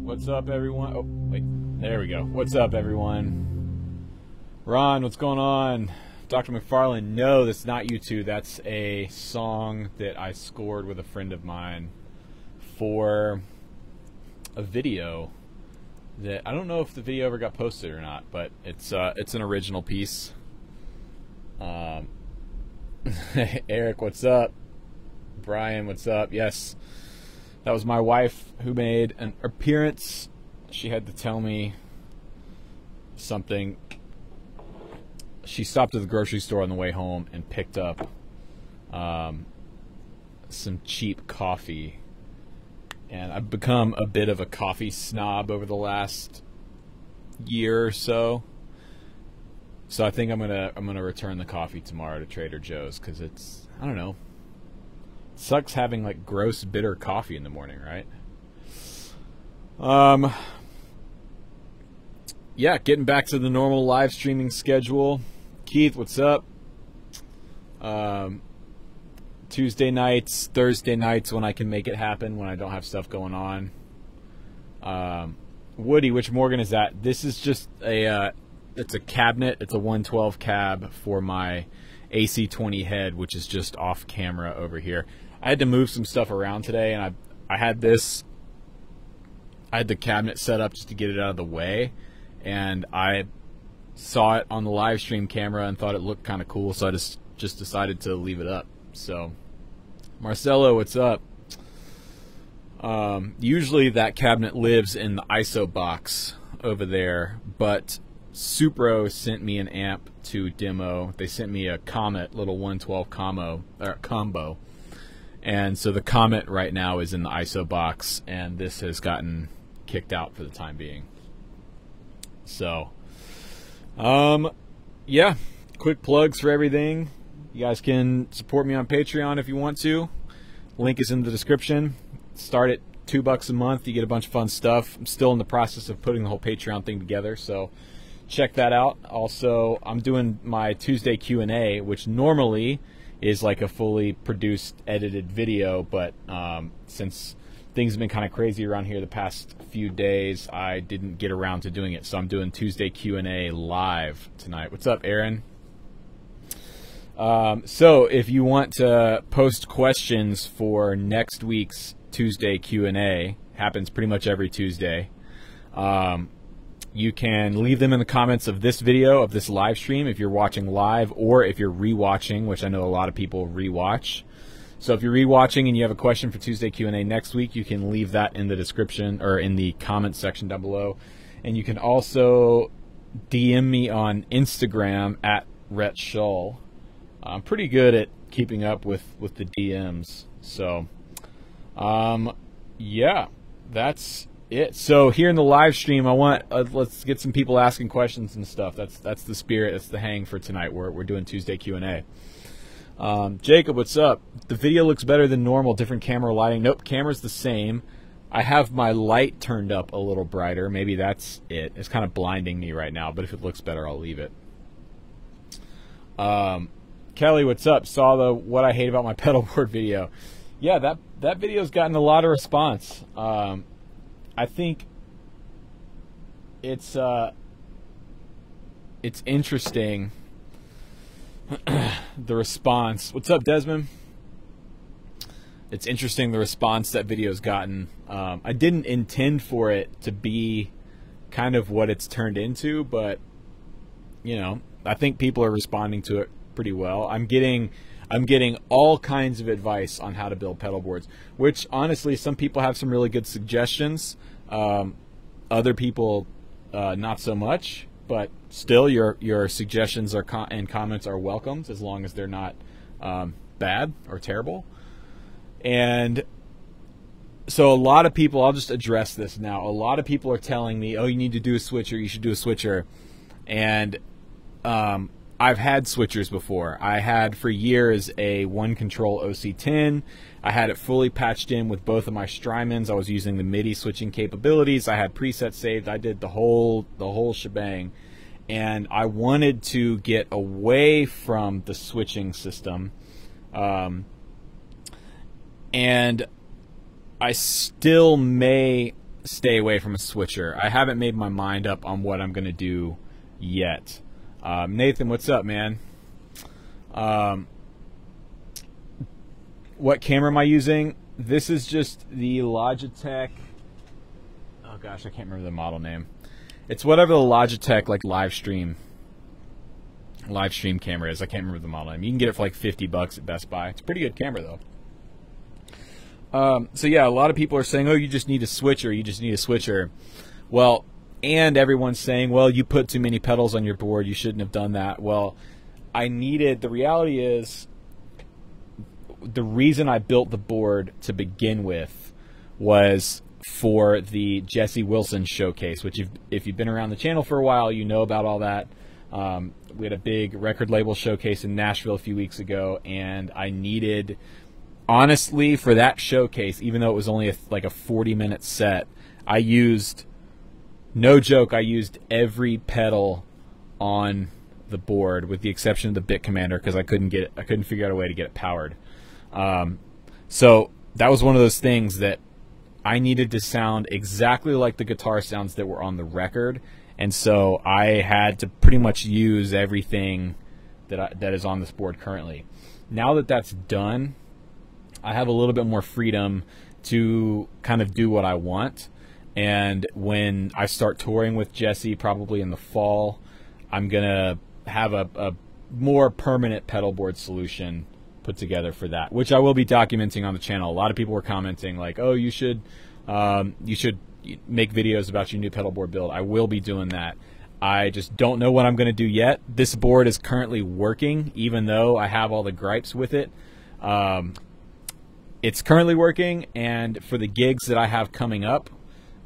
What's up, everyone? Oh, wait. There we go. What's up, everyone? Ron, what's going on? Dr. McFarlane, no, that's not you two. That's a song that I scored with a friend of mine for a video that I don't know if the video ever got posted or not, but it's an original piece. Eric, what's up? Brian, what's up? Yes, that was my wife who made an appearance. She had to tell me something. She stopped at the grocery store on the way home and picked up some cheap coffee. And I've become a bit of a coffee snob over the last year or so. So I think I'm gonna return the coffee tomorrow to Trader Joe's, because it's, I don't know, it sucks having like gross bitter coffee in the morning, right? Yeah, getting back to the normal live streaming schedule. Keith, what's up? Tuesday nights, Thursday nights when I can make it happen, when I don't have stuff going on. Woody, which Morgan is that? This is just a it's a cabinet. It's a 112 cab for my AC20 head, which is just off camera over here. I had to move some stuff around today, and I had this. I had the cabinet set up just to get it out of the way, and I saw it on the live stream camera and thought it looked kind of cool, so I just decided to leave it up. So, Marcelo, what's up? Usually that cabinet lives in the ISO box over there, but Supro sent me an amp to demo. They sent me a Comet little 112 combo, and so the Comet right now is in the ISO box, and this has gotten kicked out for the time being. So, yeah, quick plugs for everything. You guys can support me on Patreon if you want to. Link is in the description. Start at $2 a month. You get a bunch of fun stuff. I'm still in the process of putting the whole Patreon thing together, so check that out. Also, I'm doing my Tuesday Q&A, which normally is like a fully produced, edited video, but since things have been kind of crazy around here the past few days, I didn't get around to doing it. So I'm doing Tuesday Q&A live tonight. What's up, Aaron? So if you want to post questions for next week's Tuesday Q&A, happens pretty much every Tuesday, you can leave them in the comments of this video, of this live stream, if you're watching live, or if you're rewatching, which I know a lot of people rewatch. So if you're rewatching and you have a question for Tuesday Q&A next week, you can leave that in the description or in the comments section down below. And you can also DM me on Instagram at Rhett Shull. I'm pretty good at keeping up with the DMs. So, yeah, that's it. So here in the live stream, I want let's get some people asking questions and stuff. That's the spirit. That's the hang for tonight. We're doing Tuesday Q&A. Jacob, what's up? The video looks better than normal. Different camera lighting. Nope, camera's the same. I have my light turned up a little brighter. Maybe that's it. It's kind of blinding me right now, but if it looks better, I'll leave it. Kelly, what's up? Saw the what I hate about my pedalboard video. Yeah, that video's gotten a lot of response. I think it's interesting, the response. What's up, Desmond? It's interesting the response that video's gotten. I didn't intend for it to be kind of what it's turned into, but you know, I think people are responding to it pretty well. I'm getting all kinds of advice on how to build pedal boards, which honestly some people have some really good suggestions. Other people not so much, but still your suggestions are and comments are welcomed, as long as they're not bad or terrible. And so a lot of people, I'll just address this now, a lot of people are telling me, oh, you need to do a switcher, you should do a switcher. And I've had switchers before. I had for years a one control OC10. I had it fully patched in with both of my Strymons. I was using the MIDI switching capabilities. I had presets saved. I did the whole shebang. And I wanted to get away from the switching system. And I still may stay away from a switcher. I haven't made my mind up on what I'm going to do yet. Nathan, what's up, man? What camera am I using? This is just the Logitech. Oh gosh, I can't remember the model name. It's whatever the Logitech like live stream camera is. I can't remember the model name. You can get it for like $50 at Best Buy. It's a pretty good camera though. So yeah, a lot of people are saying, oh, you just need a switcher. You just need a switcher. Well, and everyone's saying, well, you put too many pedals on your board. You shouldn't have done that. Well, the reality is, the reason I built the board to begin with was for the Jesse Wilson showcase, which if you've been around the channel for a while, you know about all that. We had a big record label showcase in Nashville a few weeks ago, and I needed, honestly, for that showcase, even though it was only like a 40-minute set, I used, no joke, I used every pedal on the board with the exception of the bit commander because I couldn't figure out a way to get it powered. So that was one of those things that I needed to sound exactly like the guitar sounds that were on the record, and so I had to pretty much use everything that is on this board currently. Now that that's done, I have a little bit more freedom to kind of do what I want, and when I start touring with Jesse, probably in the fall, I'm gonna have a more permanent pedal board solution put together for that, which I will be documenting on the channel. A lot of people were commenting like, oh, you should make videos about your new pedal board build. I will be doing that. I just don't know what I'm going to do yet. This board is currently working, even though I have all the gripes with it. It's currently working, and for the gigs that I have coming up,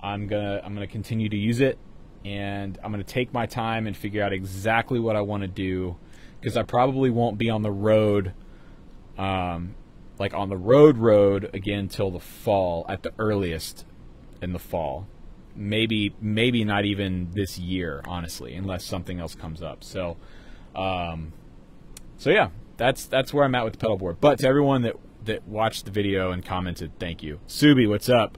I'm gonna continue to use it, and I'm gonna take my time and figure out exactly what I want to do, because I probably won't be on the road, like on the road again till the fall at the earliest, in the fall. Maybe not even this year, honestly, unless something else comes up. So yeah, that's where I'm at with the pedal board. But to everyone that watched the video and commented, thank you. Subi, what's up?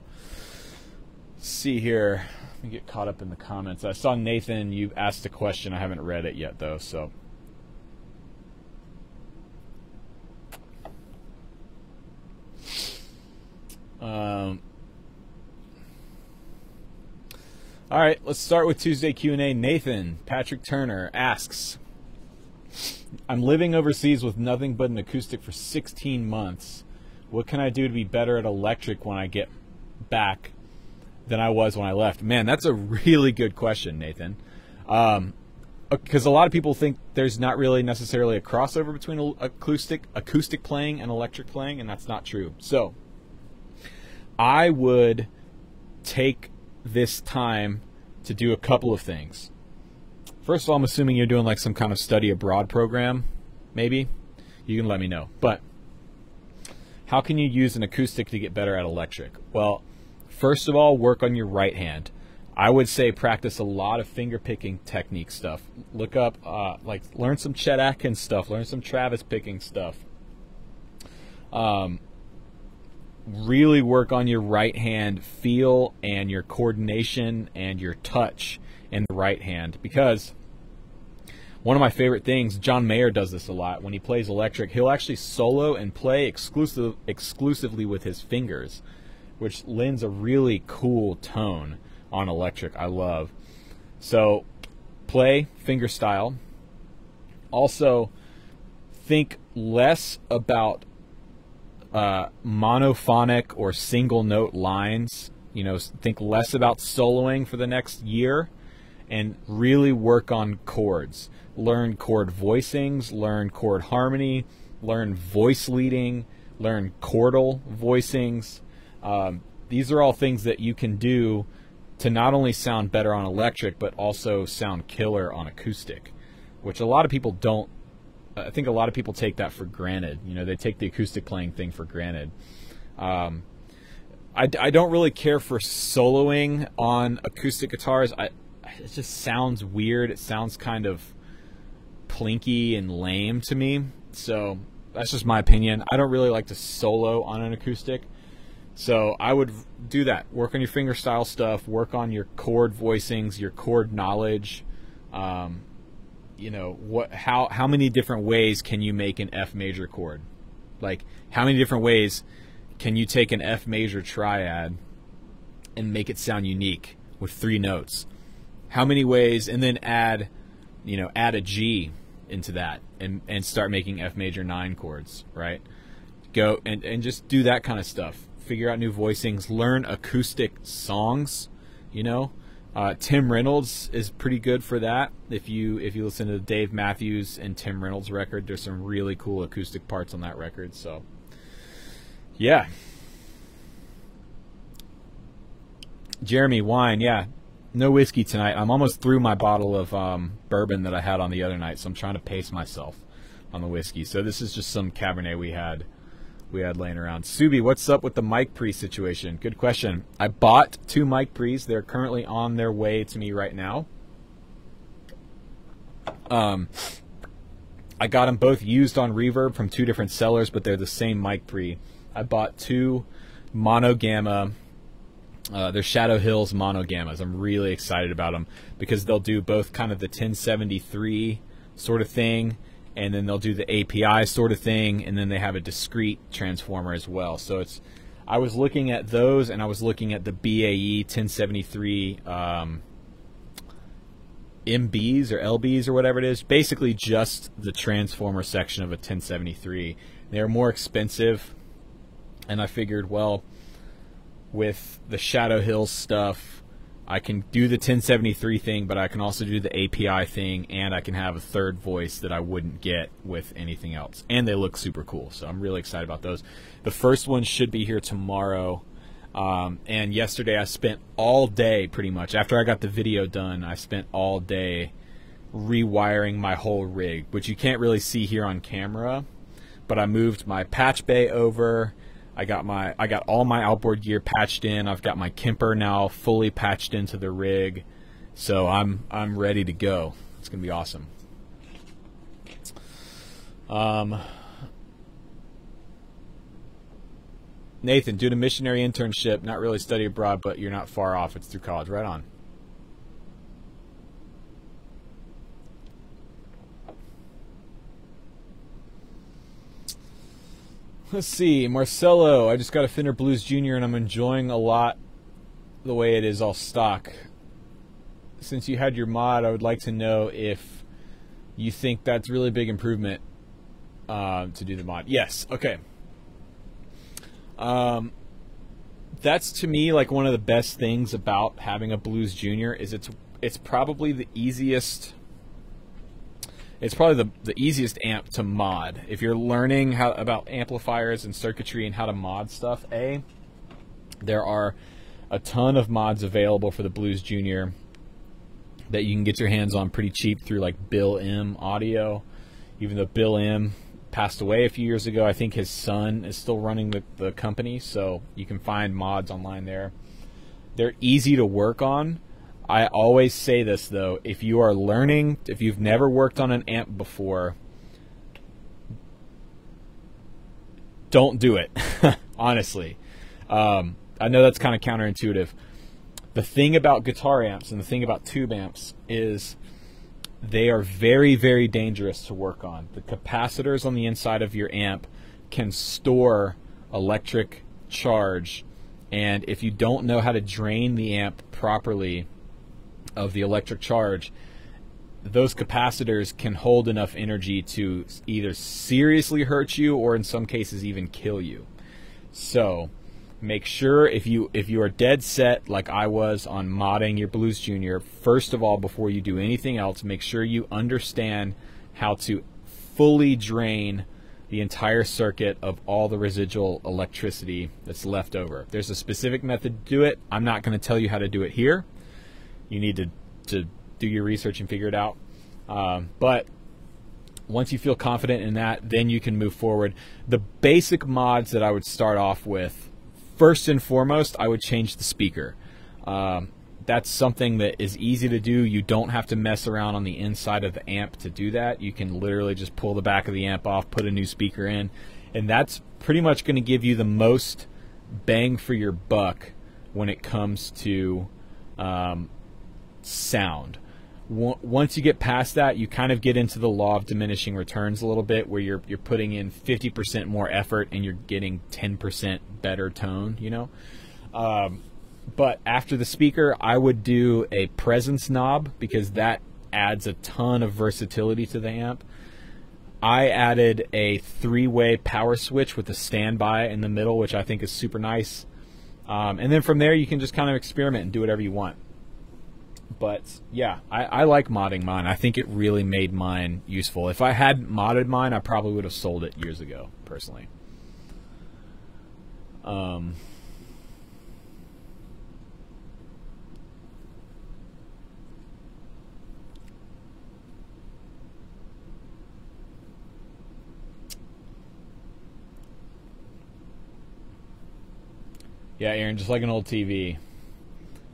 Let's see here. Let me get caught up in the comments. I saw Nathan, you asked a question. I haven't read it yet though, so. All right, let's start with Tuesday Q&A. Nathan Patrick Turner asks, I'm living overseas with nothing but an acoustic for 16 months. What can I do to be better at electric when I get back than I was when I left? Man, that's a really good question, Nathan. Because a lot of people think there's not really necessarily a crossover between acoustic playing and electric playing, and that's not true. So I would take this time to do a couple of things. First of all, I'm assuming you're doing like some kind of study abroad program, maybe. You can let me know. But how can you use an acoustic to get better at electric? Well, first of all, work on your right hand. I would say practice a lot of finger picking technique stuff. Look up, like learn some Chet Atkins stuff, learn some Travis picking stuff. Really work on your right hand feel and your coordination and your touch in the right hand, because one of my favorite things, John Mayer does this a lot when he plays electric, he'll actually solo and play exclusively with his fingers, which lends a really cool tone on electric. I love. So play finger style. Also think less about monophonic or single note lines. You know, think less about soloing for the next year and really work on chords. Learn chord voicings, learn chord harmony, learn voice leading, learn chordal voicings. These are all things that you can do to not only sound better on electric but also sound killer on acoustic, which a lot of people don't. I think a lot of people take that for granted. You know, they take the acoustic playing thing for granted. I don't really care for soloing on acoustic guitars. It just sounds weird. It sounds kind of plinky and lame to me. So that's just my opinion. I don't really like to solo on an acoustic. So I would do that. Work on your fingerstyle stuff. Work on your chord voicings, your chord knowledge. You know, how many different ways can you make an F major chord? Like, how many different ways can you take an F major triad and make it sound unique with 3 notes? How many ways, and then add a G into that and start making F major 9 chords, right? Go and just do that kind of stuff. Figure out new voicings, learn acoustic songs, you know. Tim Reynolds is pretty good for that. If you listen to the Dave Matthews and Tim Reynolds record, there's some really cool acoustic parts on that record. So, yeah. Jeremy, wine, yeah. No whiskey tonight. I'm almost through my bottle of bourbon that I had on the other night, so I'm trying to pace myself on the whiskey. So this is just some Cabernet we had laying around. Subi, what's up with the mic pre situation? Good question. I bought 2 mic pre's. They're currently on their way to me right now. I got them both used on Reverb from 2 different sellers, but they're the same mic pre. I bought 2 Mono Gamma. They're Shadow Hills Mono Gammas. I'm really excited about them because they'll do both kind of the 1073 sort of thing, and then they'll do the API sort of thing, and then they have a discrete transformer as well. So I was looking at those, and I was looking at the BAE 1073 MBs or LBs or whatever it is, basically just the transformer section of a 1073. They're more expensive, and I figured, well, with the Shadow Hills stuff, I can do the 1073 thing, but I can also do the API thing, and I can have a third voice that I wouldn't get with anything else. And they look super cool, so I'm really excited about those. The first one should be here tomorrow. And yesterday I spent all day, pretty much, after I got the video done, I spent all day rewiring my whole rig, which you can't really see here on camera, but I moved my patch bay over. I got all my outboard gear patched in. I've got my Kemper now fully patched into the rig, so I'm ready to go. It's gonna be awesome. Nathan, doing a missionary internship, not really study abroad, but you're not far off. It's through college. Right on. Let's see, Marcelo, I just got a Fender Blues Junior and I'm enjoying a lot the way it is all stock. Since you had your mod, I would like to know if you think that's really big improvement to do the mod. Yes, okay. That's to me like one of the best things about having a Blues Junior is it's probably the easiest. It's probably the easiest amp to mod. If you're learning about amplifiers and circuitry and how to mod stuff, there are a ton of mods available for the Blues Junior that you can get your hands on pretty cheap through like Bill M Audio. Even though Bill M passed away a few years ago, I think his son is still running the company, so you can find mods online there. They're easy to work on. I always say this, though, if you are learning, if you've never worked on an amp before, don't do it, honestly. I know that's kind of counterintuitive. The thing about guitar amps and the thing about tube amps is they are very, very dangerous to work on. The capacitors on the inside of your amp can store electric charge, and if you don't know how to drain the amp properly of the electric charge, those capacitors can hold enough energy to either seriously hurt you or in some cases even kill you. So make sure if you are dead set like I was on modding your Blues Junior, first of all, before you do anything else, make sure you understand how to fully drain the entire circuit of all the residual electricity that's left over. There's a specific method to do it. I'm not going to tell you how to do it here. You need to do your research and figure it out. But once you feel confident in that, then you can move forward. The basic mods that I would start off with, first and foremost, I would change the speaker. That's something that is easy to do. You don't have to mess around on the inside of the amp to do that. You can literally just pull the back of the amp off, put a new speaker in, and that's pretty much going to give you the most bang for your buck when it comes to sound. Once you get past that, you kind of get into the law of diminishing returns a little bit, where you're putting in 50% more effort and you're getting 10% better tone, you know. But after the speaker, I would do a presence knob, because that adds a ton of versatility to the amp. I added a 3-way power switch with a standby in the middle, which I think is super nice. And then from there, you can just kind of experiment and do whatever you want. But yeah, I like modding mine. I think it really made mine useful. If I had modded mine, I probably would have sold it years ago, personally. Yeah, Aaron, just like an old TV.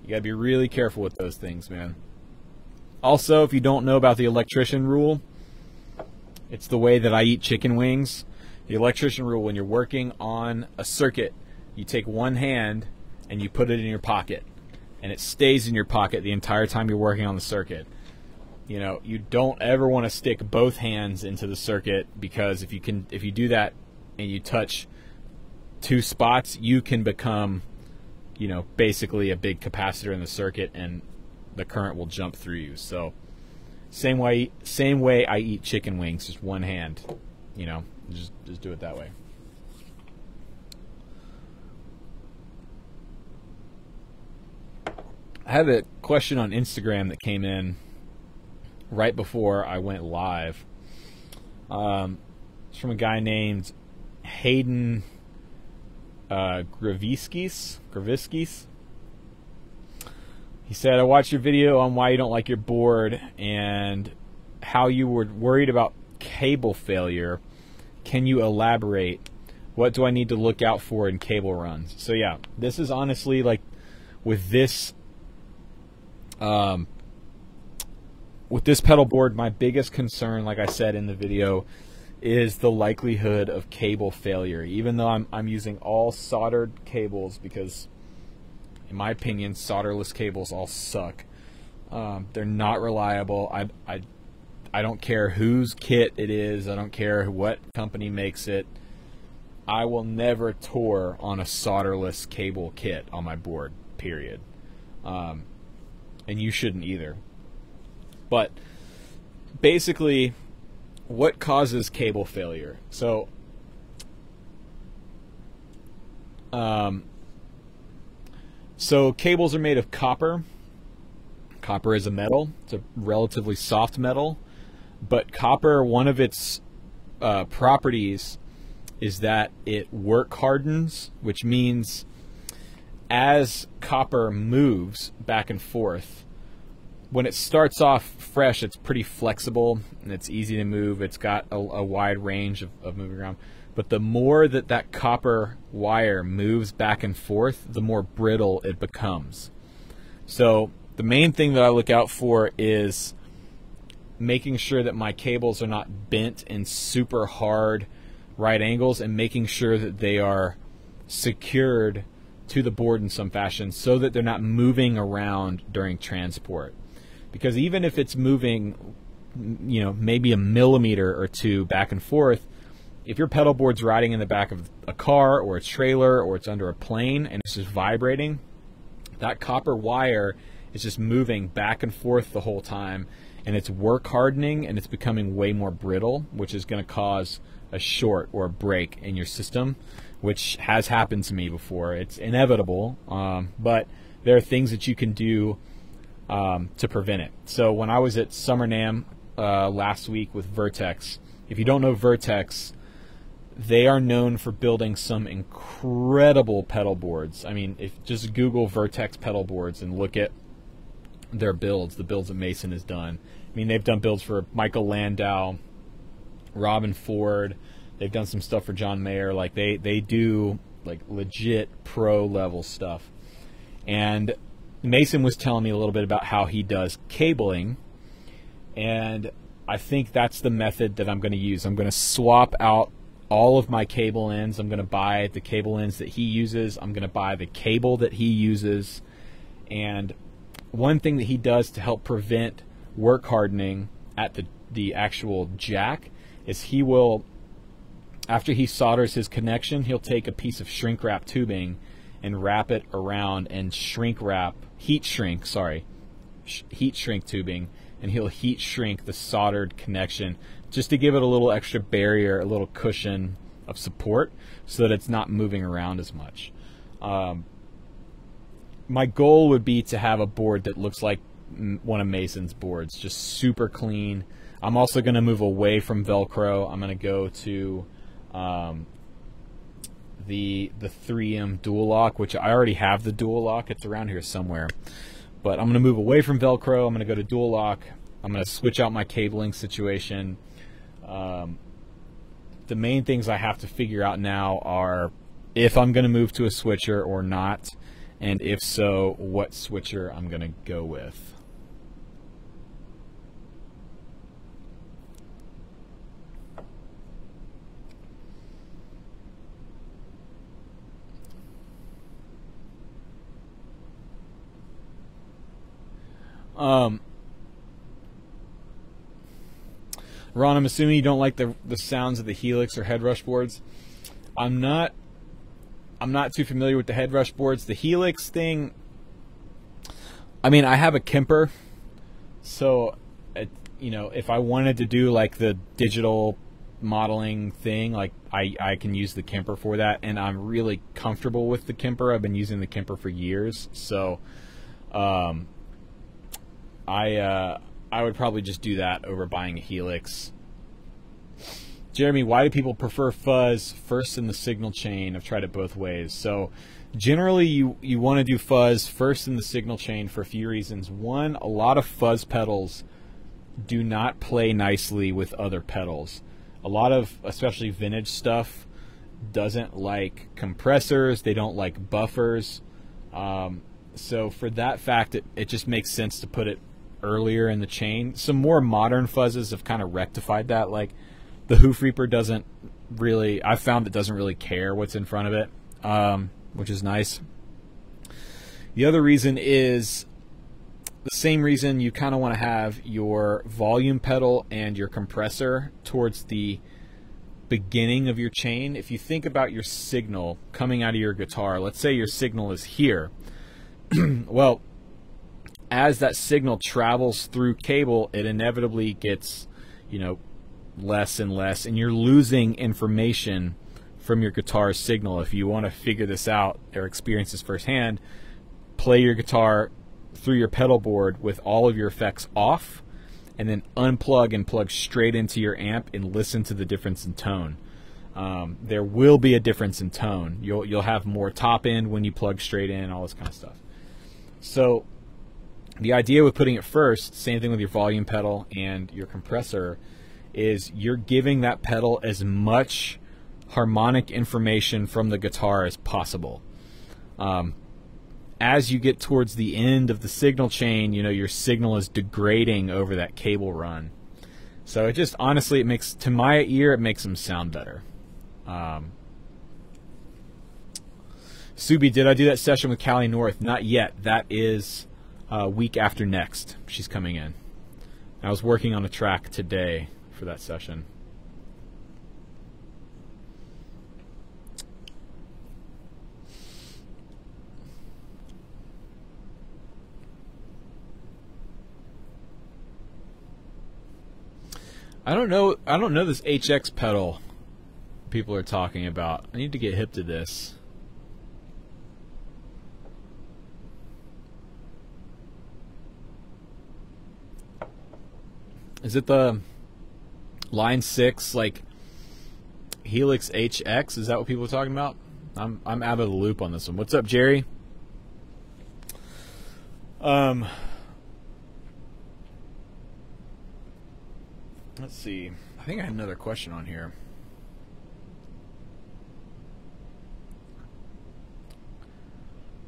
You gotta be really careful with those things, man. Also, if you don't know about the electrician rule, it's the way that I eat chicken wings. The electrician rule, when you're working on a circuit, you take one hand and you put it in your pocket, and it stays in your pocket the entire time you're working on the circuit. You know, you don't ever want to stick both hands into the circuit, because if you do that and you touch 2 spots, you can become, you know, basically a big capacitor in the circuit, and the current will jump through you. So same way I eat chicken wings, just one hand, you know, just do it that way. I have a question on Instagram that came in right before I went live. It's from a guy named Hayden Graviskis. He said, I watched your video on why you don't like your board and how you were worried about cable failure. Can you elaborate? What do I need to look out for in cable runs? So yeah, this is honestly, like, with this pedal board, my biggest concern, like I said in the video, is the likelihood of cable failure. Even though I'm using all soldered cables, because in my opinion, solderless cables all suck. They're not reliable. I don't care whose kit it is. I don't care what company makes it. I will never tour on a solderless cable kit on my board, period. And you shouldn't either. But basically, what causes cable failure? So, cables are made of copper. Copper is a metal. It's a relatively soft metal. But copper, one of its properties is that it work hardens, which means as copper moves back and forth, when it starts off fresh, it's pretty flexible and it's easy to move. It's got a wide range of moving around. But the more that copper wire moves back and forth, the more brittle it becomes. So the main thing that I look out for is making sure that my cables are not bent in super hard right angles, and making sure that they are secured to the board in some fashion so that they're not moving around during transport. Because even if it's moving, you know, maybe a millimeter or two back and forth, if your pedal board's riding in the back of a car or a trailer or it's under a plane and it's just vibrating, that copper wire is just moving back and forth the whole time, and it's work hardening and it's becoming way more brittle, which is going to cause a short or a break in your system, which has happened to me before. It's inevitable, but there are things that you can do to prevent it. So when I was at Summer NAMM last week with Vertex, if you don't know Vertex, they are known for building some incredible pedal boards. I mean, if just Google Vertex pedal boards and look at their builds, the builds that Mason has done. I mean, they've done builds for Michael Landau, Robin Ford. They've done some stuff for John Mayer. Like they do like legit pro level stuff. And Mason was telling me a little bit about how he does cabling, and I think that's the method that I'm going to use. I'm going to swap out all of my cable ends. I'm going to buy the cable ends that he uses. I'm going to buy the cable that he uses. And one thing that he does to help prevent work hardening at the actual jack is he will, after he solders his connection, he'll take a piece of shrink wrap tubing and wrap it around and heat shrink tubing, and he'll heat shrink the soldered connection just to give it a little extra barrier, a little cushion of support so that it's not moving around as much. My goal would be to have a board that looks like one of Mason's boards, just super clean. I'm also going to move away from Velcro. I'm going to go to the 3M dual lock, which I already have the dual lock. It's around here somewhere. But I'm going to move away from Velcro. I'm going to go to dual lock. I'm going to switch out my cabling situation. The main things I have to figure out now are if I'm going to move to a switcher or not, and if so, what switcher I'm going to go with. Ron, I'm assuming you don't like the sounds of the Helix or head rush boards. I'm not too familiar with the head rush boards. The Helix thing, I mean, I have a Kemper, so you know, if I wanted to do like the digital modeling thing, like I can use the Kemper for that, and I'm really comfortable with the Kemper. I've been using the Kemper for years, so I would probably just do that over buying a Helix. Jeremy, why do people prefer fuzz first in the signal chain? I've tried it both ways. So generally you want to do fuzz first in the signal chain for a few reasons. One, a lot of fuzz pedals do not play nicely with other pedals. A lot of, especially vintage stuff, doesn't like compressors. They don't like buffers. So for that fact, it just makes sense to put it earlier in the chain. Some more modern fuzzes have kind of rectified that. Like the Hoof Reaper doesn't really, I've found it doesn't really care what's in front of it, which is nice. The other reason is the same reason you kind of want to have your volume pedal and your compressor towards the beginning of your chain. If you think about your signal coming out of your guitar, let's say your signal is here. Well, as that signal travels through cable, it inevitably gets, you know, less and less, and you're losing information from your guitar's signal. If you want to figure this out or experience this firsthand, play your guitar through your pedal board with all of your effects off, and then unplug and plug straight into your amp and listen to the difference in tone. There will be a difference in tone. You'll have more top end when you plug straight in, all this kind of stuff. So the idea with putting it first, same thing with your volume pedal and your compressor, is you're giving that pedal as much harmonic information from the guitar as possible. As you get towards the end of the signal chain, you know, your signal is degrading over that cable run. So it just, honestly, it makes, to my ear, it makes them sound better. Subi, did I do that session with Callie North? Not yet. That is week after next. She's coming in. I was working on a track today for that session. I don't know this HX pedal people are talking about. I need to get hip to this. Is it the Line6 like Helix HX? Is that what people are talking about? I'm out of the loop on this one. What's up, Jerry? Let's see. I think I had another question on here.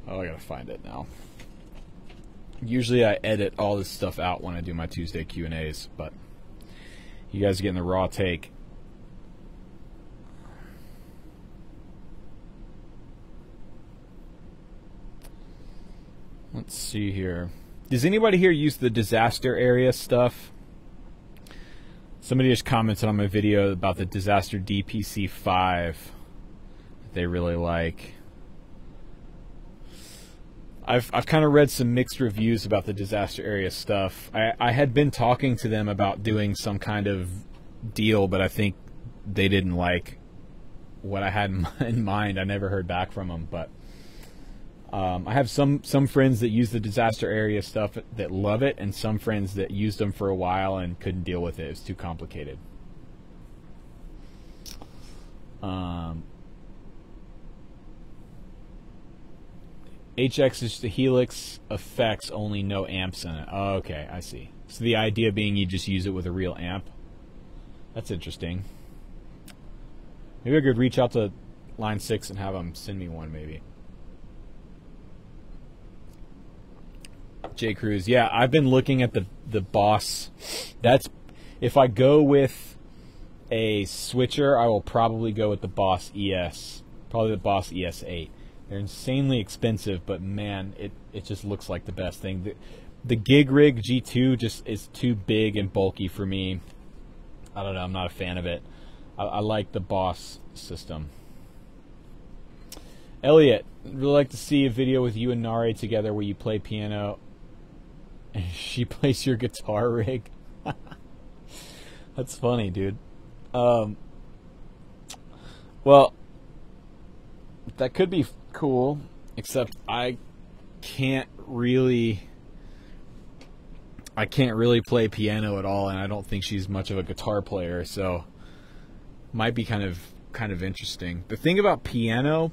Oh, I gotta find it now. Usually I edit all this stuff out when I do my Tuesday Q&As, but you guys are getting the raw take. Let's see here. Does anybody here use the disaster area stuff? Somebody just commented on my video about the Disaster DPC5 that they really like. I've kind of read some mixed reviews about the disaster area stuff. I had been talking to them about doing some kind of deal, but I think they didn't like what I had in mind. I never heard back from them, but I have some friends that use the disaster area stuff that love it, and some friends that used them for a while and couldn't deal with it. It was too complicated. HX is the Helix effects, only no amps in it. Oh, okay, I see. So the idea being you just use it with a real amp. That's interesting. Maybe I could reach out to Line6 and have them send me one, maybe. J Cruz, yeah, I've been looking at the Boss. That's, if I go with a switcher, I will probably go with the Boss ES, probably the Boss ES8. They're insanely expensive, but man, it just looks like the best thing. The Gig Rig G2 just is too big and bulky for me. I don't know, I'm not a fan of it. I like the Boss system. Elliot, I'd really like to see a video with you and Nare together where you play piano and she plays your guitar rig. That's funny, dude. Well, that could be cool, except I can't really play piano at all, and I don't think she's much of a guitar player, so might be kind of interesting. The thing about piano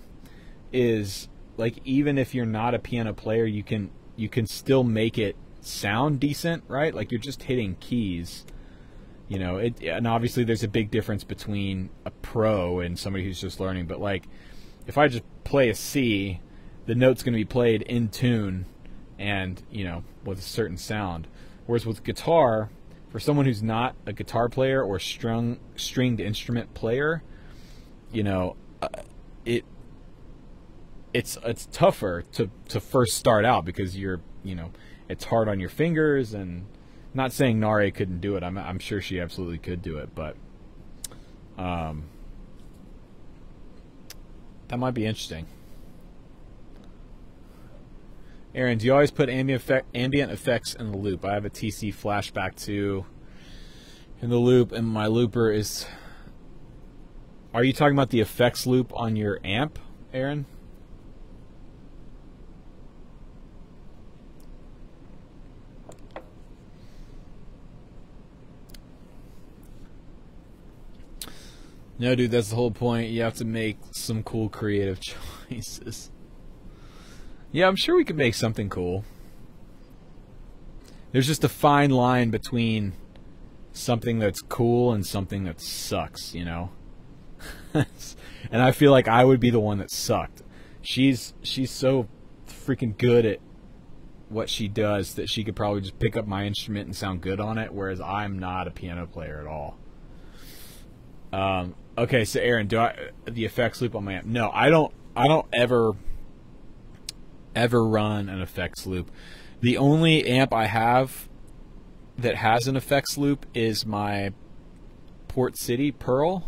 is, like, even if you're not a piano player, you can still make it sound decent, right? Like, you're just hitting keys, you know. And obviously there's a big difference between a pro and somebody who's just learning, but like, if I just play a C, the note's going to be played in tune and, you know, with a certain sound. Whereas with guitar, for someone who's not a guitar player or stringed instrument player, you know, it's tougher to first start out because you're, you know, it's hard on your fingers. And not saying Nare couldn't do it. I'm sure she absolutely could do it, but that might be interesting. Aaron, do you always put ambient effects in the loop? I have a TC Flashback 2 in the loop, and my looper is... Are you talking about the effects loop on your amp, Aaron? No, dude, that's the whole point. You have to make some cool creative choices. Yeah, I'm sure we could make something cool. There's just a fine line between something that's cool and something that sucks, you know? And I feel like I would be the one that sucked. She's so freaking good at what she does that she could probably just pick up my instrument and sound good on it, whereas I'm not a piano player at all. Okay, so Aaron, the effects loop on my amp? No, I don't ever run an effects loop. The only amp I have that has an effects loop is my Port City Pearl.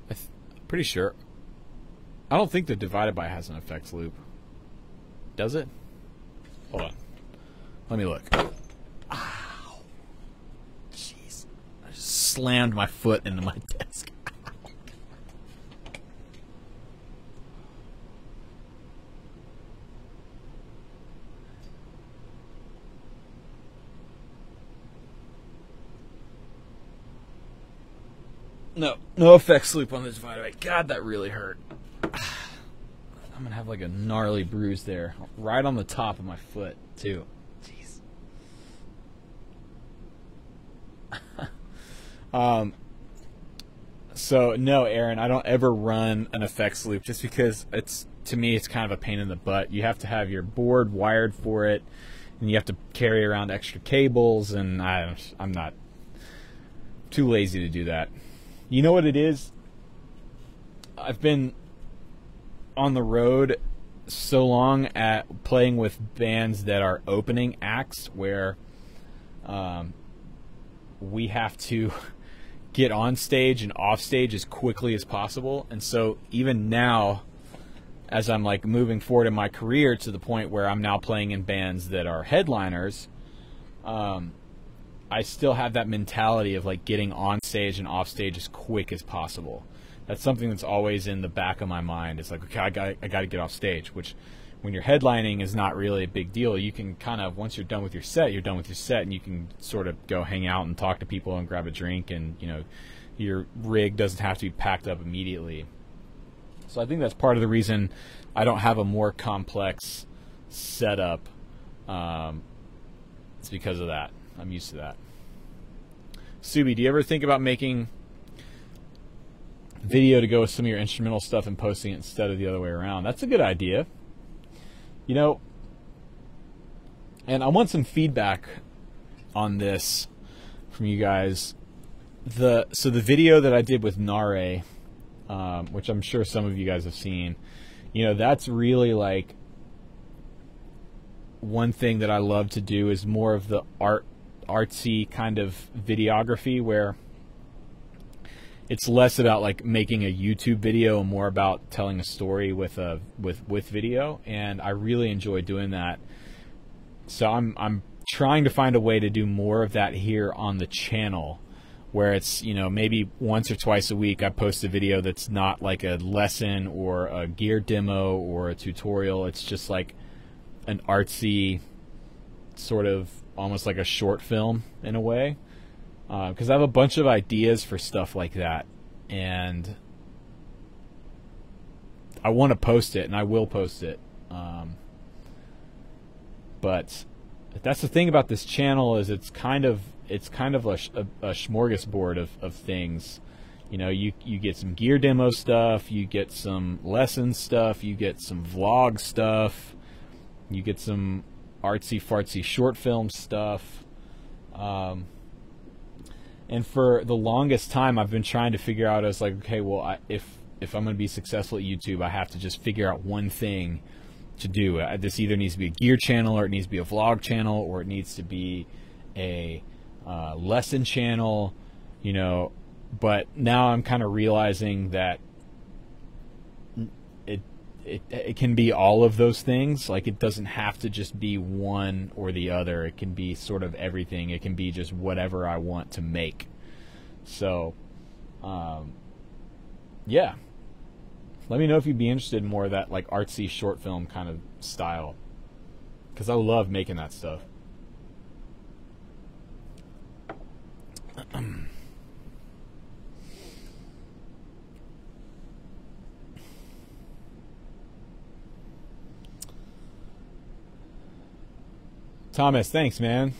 I'm pretty sure. I don't think the Divided By has an effects loop. Does it? Hold on. Let me look. Ow. Jeez. I just slammed my foot into my desk. No effects loop on this Divided By. God, that really hurt. I'm gonna have like a gnarly bruise there, right on the top of my foot too. Jeez. So no, Aaron, I don't ever run an effects loop just because to me it's kind of a pain in the butt. You have to have your board wired for it, and you have to carry around extra cables, and I'm not too lazy to do that. You know what it is? I've been on the road so long at playing with bands that are opening acts where we have to get on stage and off stage as quickly as possible. And so even now, as I'm like moving forward in my career to the point where I'm now playing in bands that are headliners, I still have that mentality of like getting on stage and off stage as quick as possible. That's something that's always in the back of my mind. It's like, okay, I got to get off stage, which when you're headlining is not really a big deal. You can kind of, once you're done with your set, you're done with your set, and you can sort of go hang out and talk to people and grab a drink, and, you know, your rig doesn't have to be packed up immediately. So I think that's part of the reason I don't have a more complex setup. It's because of that. I'm used to that. Subi, do you ever think about making video to go with some of your instrumental stuff and posting it instead of the other way around? That's a good idea. You know, and I want some feedback on this from you guys. So the video that I did with Nare, which I'm sure some of you guys have seen, you know, that's really like one thing that I love to do is more of the artsy kind of videography, where it's less about like making a YouTube video and more about telling a story with video, and I really enjoy doing that. So I'm trying to find a way to do more of that here on the channel, where it's, you know, maybe once or twice a week I post a video that's not like a lesson or a gear demo or a tutorial. It's just like an artsy sort of almost like a short film in a way, because I have a bunch of ideas for stuff like that, and I want to post it, and I will post it. But that's the thing about this channel, is it's kind of a smorgasbord of things. You know, you get some gear demo stuff, you get some lesson stuff, you get some vlog stuff, you get some artsy fartsy short film stuff. And for the longest time I've been trying to figure out, I was like, okay, well, if I'm going to be successful at YouTube, I have to just figure out one thing to do. This either needs to be a gear channel, or it needs to be a vlog channel, or it needs to be a lesson channel, you know. But now I'm kind of realizing that it can be all of those things. Like, it doesn't have to just be one or the other. It can be sort of everything. It can be just whatever I want to make. So, yeah. Let me know if you'd be interested in more of that, like, artsy short film kind of style, because I love making that stuff. Thomas, thanks, man.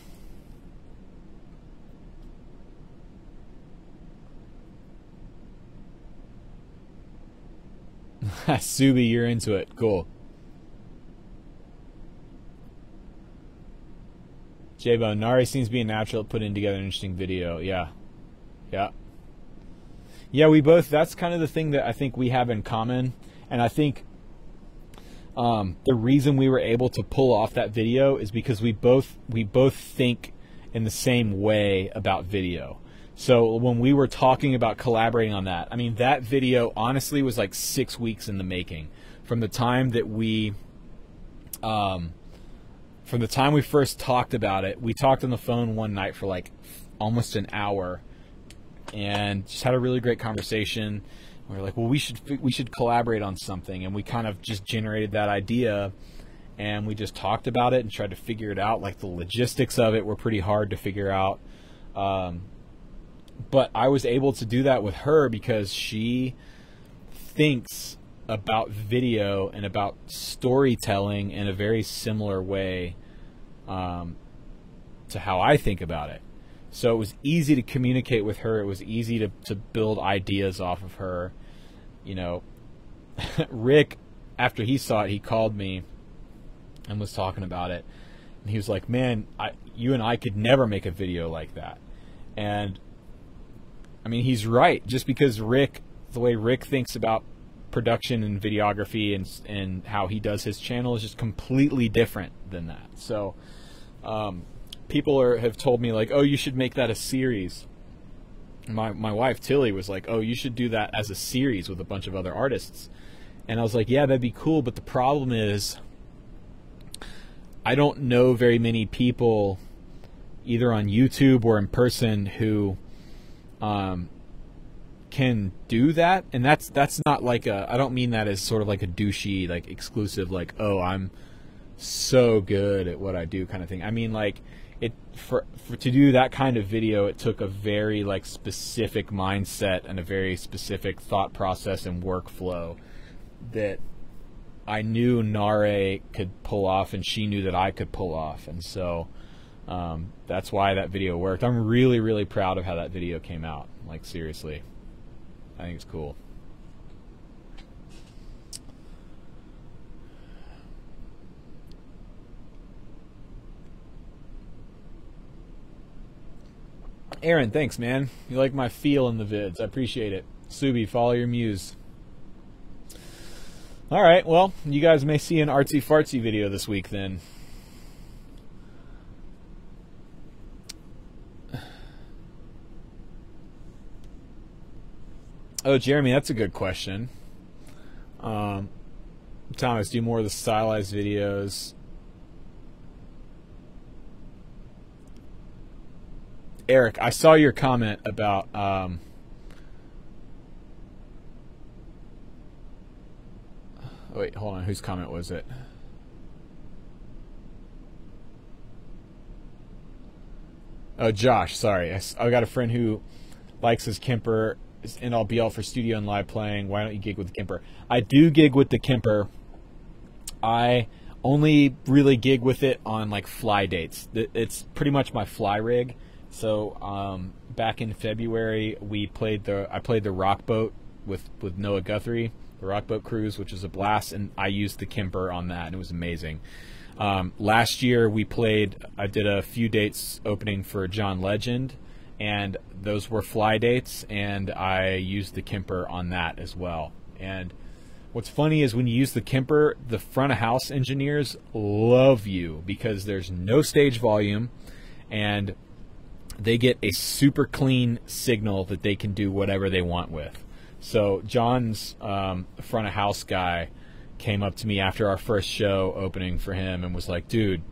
Subi, you're into it. Cool. J-Bone, Nari seems to be a natural at putting together an interesting video. Yeah. Yeah. Yeah, we both, that's kind of the thing that I think we have in common. And I think the reason we were able to pull off that video is because we both think in the same way about video. So when we were talking about collaborating on that, I mean, that video honestly was like 6 weeks in the making. From the time that we first talked about it, we talked on the phone one night for like almost an hour, and just had a really great conversation. We were like, well, we should collaborate on something, and we kind of just generated that idea, and we just talked about it and tried to figure it out. Like, the logistics of it were pretty hard to figure out, but I was able to do that with her because she thinks about video and about storytelling in a very similar way to how I think about it. So it was easy to communicate with her. It was easy to build ideas off of her. You know, Rick, after he saw it, he called me and was talking about it. And he was like, man, you and I could never make a video like that. And, I mean, he's right. Just because the way Rick thinks about production and videography and how he does his channel is just completely different than that. So people have told me like, oh, you should make that a series. My wife Tilly was like, oh, you should do that as a series with a bunch of other artists. And I was like, yeah, that'd be cool, but the problem is I don't know very many people either on YouTube or in person who can do that. And that's not like I don't mean that as sort of like a douchey, like exclusive, like, oh, I'm so good at what I do kind of thing. I mean, like, for to do that kind of video, it took a very like specific mindset and a very specific thought process and workflow that I knew Nare could pull off, and she knew that I could pull off. And so that's why that video worked. I'm really, really proud of how that video came out. Like, seriously, I think it's cool. Aaron, thanks, man. You like my feel in the vids. I appreciate it. Subi, follow your muse. All right, well, you guys may see an artsy-fartsy video this week then. Oh, Jeremy, that's a good question. Thomas, do more of the stylized videos. Eric, I saw your comment about oh, wait, hold on, whose comment was it? Oh, Josh, sorry. I got a friend who likes his Kemper and all BL for studio and live playing. Why don't you gig with the Kemper? I do gig with the Kemper. I only really gig with it on like fly dates. It's pretty much my fly rig. So back in February, I played the Rock Boat with Noah Guthrie, the Rock Boat Cruise, which was a blast, and I used the Kemper on that, and it was amazing. Last year I did a few dates opening for John Legend, and those were fly dates, and I used the Kemper on that as well. And what's funny is when you use the Kemper, the front of house engineers love you because there's no stage volume, and they get a super clean signal that they can do whatever they want with. So John's front of house guy came up to me after our first show opening for him and was like, dude,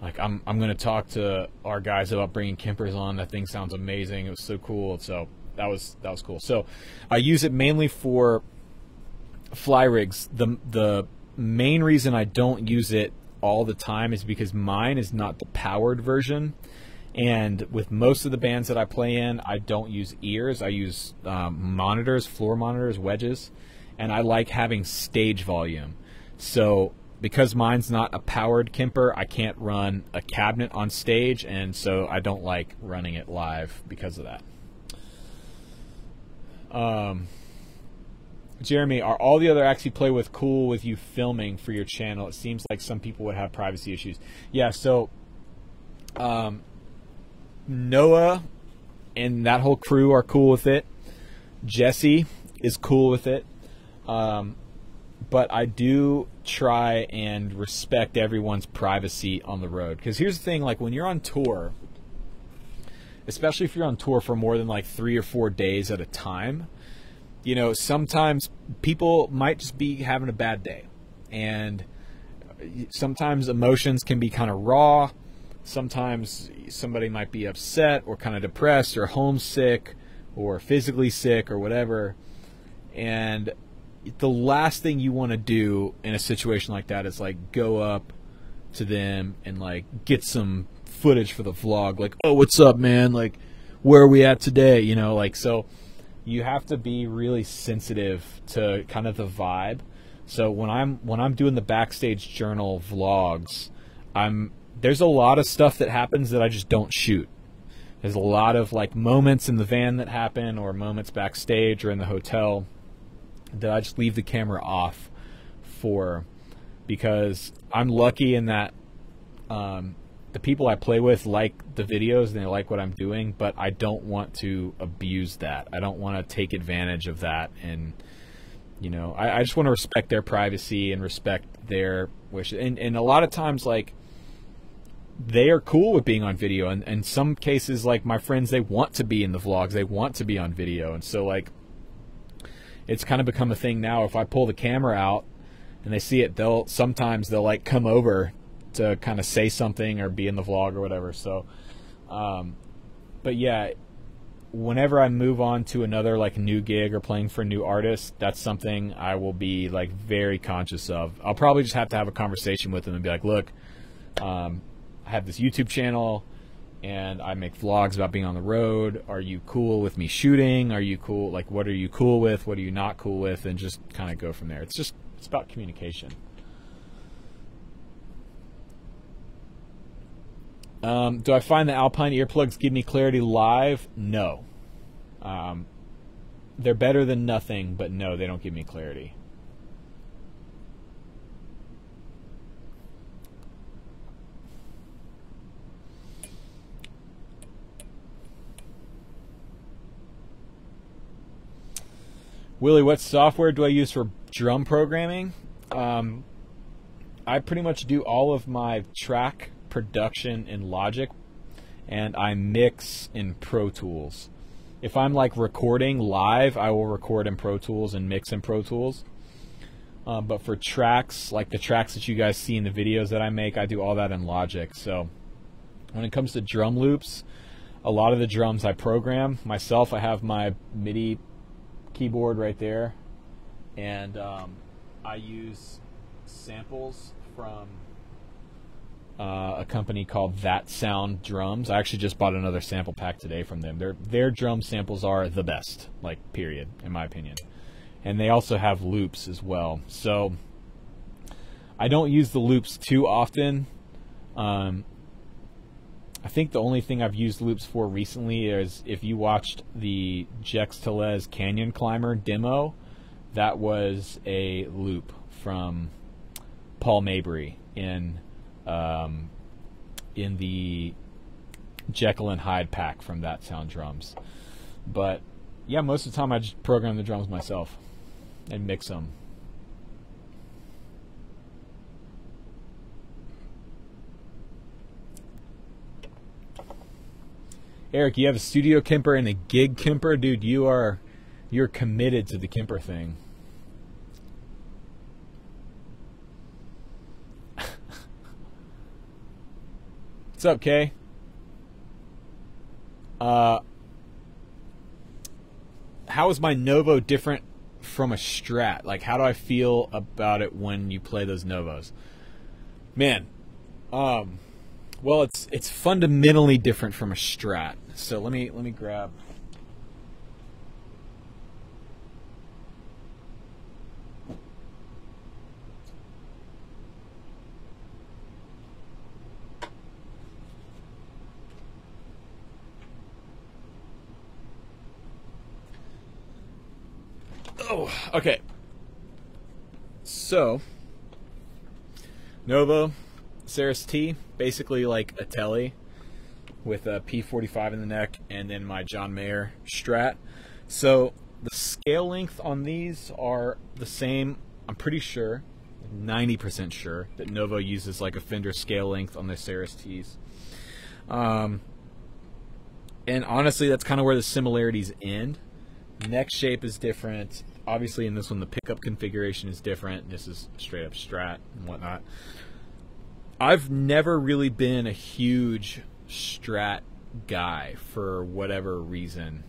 like I'm going to talk to our guys about bringing Kempers on. That thing sounds amazing. It was so cool. So that was cool. So I use it mainly for fly rigs. The main reason I don't use it all the time is because mine is not the powered version. And with most of the bands that I play in, I don't use ears. I use monitors, floor monitors, wedges, and I like having stage volume. So because mine's not a powered Kemper, I can't run a cabinet on stage, and so I don't like running it live because of that. Jeremy, are all the other acts you play with cool with you filming for your channel? It seems like some people would have privacy issues. Yeah, so Noah and that whole crew are cool with it. Jesse is cool with it. But I do try and respect everyone's privacy on the road. Because here's the thing, like when you're on tour, especially if you're on tour for more than like 3 or 4 days at a time, you know, sometimes people might just be having a bad day. And sometimes emotions can be kind of raw. Sometimes somebody might be upset or kind of depressed or homesick or physically sick or whatever. And the last thing you want to do in a situation like that is like go up to them and like get some footage for the vlog. Like, oh, what's up, man? Like, where are we at today? You know, like, so you have to be really sensitive to kind of the vibe. So when I'm doing the Backstage Journal vlogs, there's a lot of stuff that happens that I just don't shoot. There's a lot of like moments in the van that happen or moments backstage or in the hotel that I just leave the camera off for, because I'm lucky in that the people I play with like the videos and they like what I'm doing, but I don't want to abuse that. I don't want to take advantage of that and You know, I just want to respect their privacy and respect their wishes. And a lot of times, like, they are cool with being on video. And in some cases, like, my friends, they want to be in the vlogs. They want to be on video. And so, like, it's kind of become a thing now. If I pull the camera out and they see it, sometimes they'll like come over to kind of say something or be in the vlog or whatever. So, but yeah, whenever I move on to another like new gig or playing for a new artist, that's something I will be like very conscious of. I'll probably just have to have a conversation with them and be like, look, I have this YouTube channel and I make vlogs about being on the road. Are you cool with me shooting? Are you cool? Like, what are you cool with? What are you not cool with? And just kind of go from there. It's about communication. Do I find the Alpine earplugs give me clarity live? No. They're better than nothing, but no, they don't give me clarity. Willie, what software do I use for drum programming? I pretty much do all of my track production in Logic, and I mix in Pro Tools. If I'm like recording live, I will record in Pro Tools and mix in Pro Tools. But for tracks, like the tracks that you guys see in the videos that I make, I do all that in Logic. So when it comes to drum loops, a lot of the drums I program myself. I have my MIDI keyboard right there, and I use samples from a company called That Sound Drums. I actually just bought another sample pack today from them. Their drum samples are the best, like, period, in my opinion. And they also have loops as well. So I don't use the loops too often. I think the only thing I've used loops for recently is if you watched the Jex Telez Canyon Climber demo, that was a loop from Paul Mabry in the Jekyll and Hyde pack from That Sound Drums. But yeah, most of the time I just program the drums myself and mix them. Eric, you have a studio Kemper and a gig Kemper? Dude, you're committed to the Kemper thing. What's up, Kay? How is my Novo different from a Strat? Like, how do I feel about it when you play those Novos? Man, well, it's fundamentally different from a Strat. So let me grab. Oh, okay. So, Novo Ceres T, basically like a Tele with a P45 in the neck, and then my John Mayer Strat. So the scale length on these are the same. I'm pretty sure, 90% sure, that Novo uses like a Fender scale length on their Ceres Ts. And honestly, that's kind of where the similarities end. Neck shape is different. Obviously, in this one, the pickup configuration is different. This is straight up Strat and whatnot. I've never really been a huge Strat guy for whatever reason.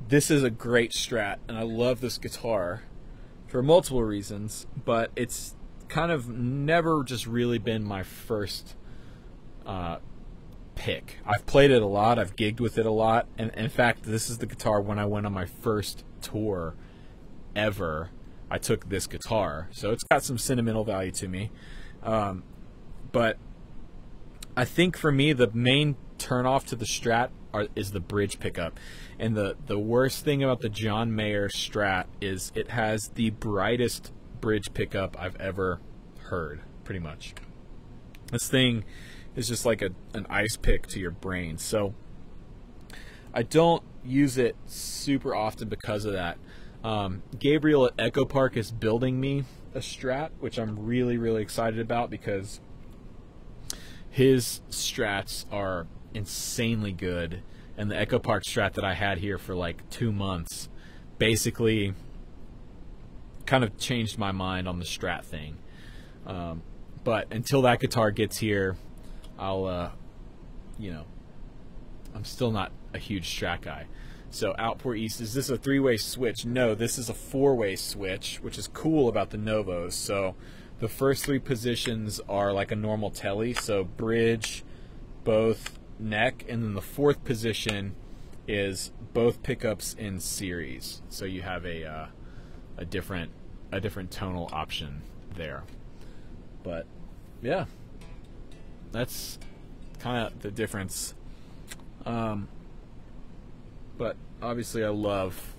This is a great Strat, and I love this guitar for multiple reasons, but it's kind of never just really been my first pick. I've played it a lot, I've gigged with it a lot, and in fact, this is the guitar when I went on my first tour ever. I took this guitar, so it's got some sentimental value to me. But I think for me, the main turnoff to the Strat is the bridge pickup. And the worst thing about the John Mayer Strat is it has the brightest bridge pickup I've ever heard, pretty much. This thing is just like an ice pick to your brain. So I don't use it super often because of that. Gabriel at Echo Park is building me a Strat, which I'm really, really excited about because his Strats are insanely good. And the Echo Park Strat that I had here for like 2 months basically kind of changed my mind on the Strat thing. But until that guitar gets here, I'll, you know, I'm still not a huge Strat guy. So Outport East, is this a 3-way switch? No, this is a 4-way switch, which is cool about the Novos. So the first 3 positions are like a normal telly, so bridge, both, neck, and then the 4th position is both pickups in series. So you have a different tonal option there. But yeah, that's kind of the difference. But obviously I love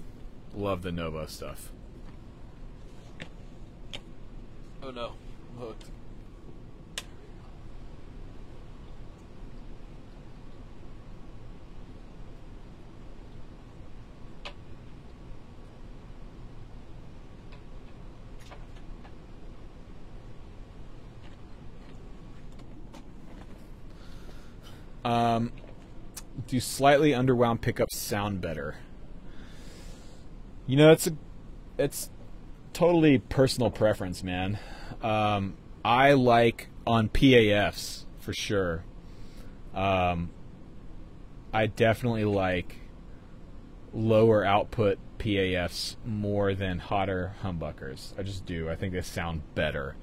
the Novo stuff. Oh no, I'm hooked. Do slightly underwound pickups sound better? You know, it's totally personal preference, man. I like on PAFs for sure. I definitely like lower output PAFs more than hotter humbuckers. I just do. I think they sound better.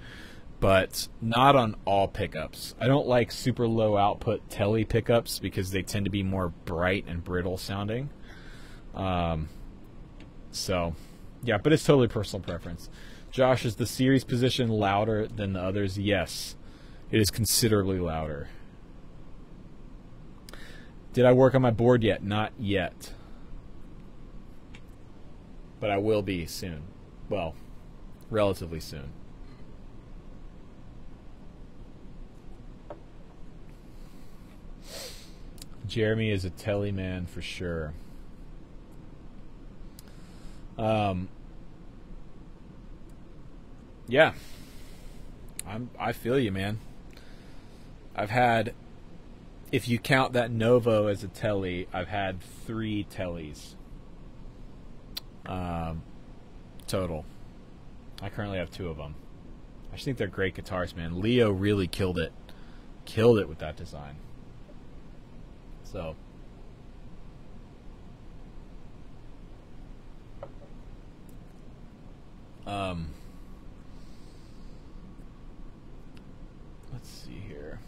But not on all pickups. I don't like super low output telly pickups because they tend to be more bright and brittle sounding. So, yeah, but it's totally personal preference. Josh, is the series position louder than the others? Yes, it is considerably louder. Did I work on my board yet? Not yet. But I will be soon. Well, relatively soon. Jeremy is a telly man for sure. Yeah, I feel you, man. I've had, if you count that Novo as a telly, I've had 3 tellies total. I currently have 2 of them. I just think they're great guitars, man. Leo really killed it with that design. So, let's see here.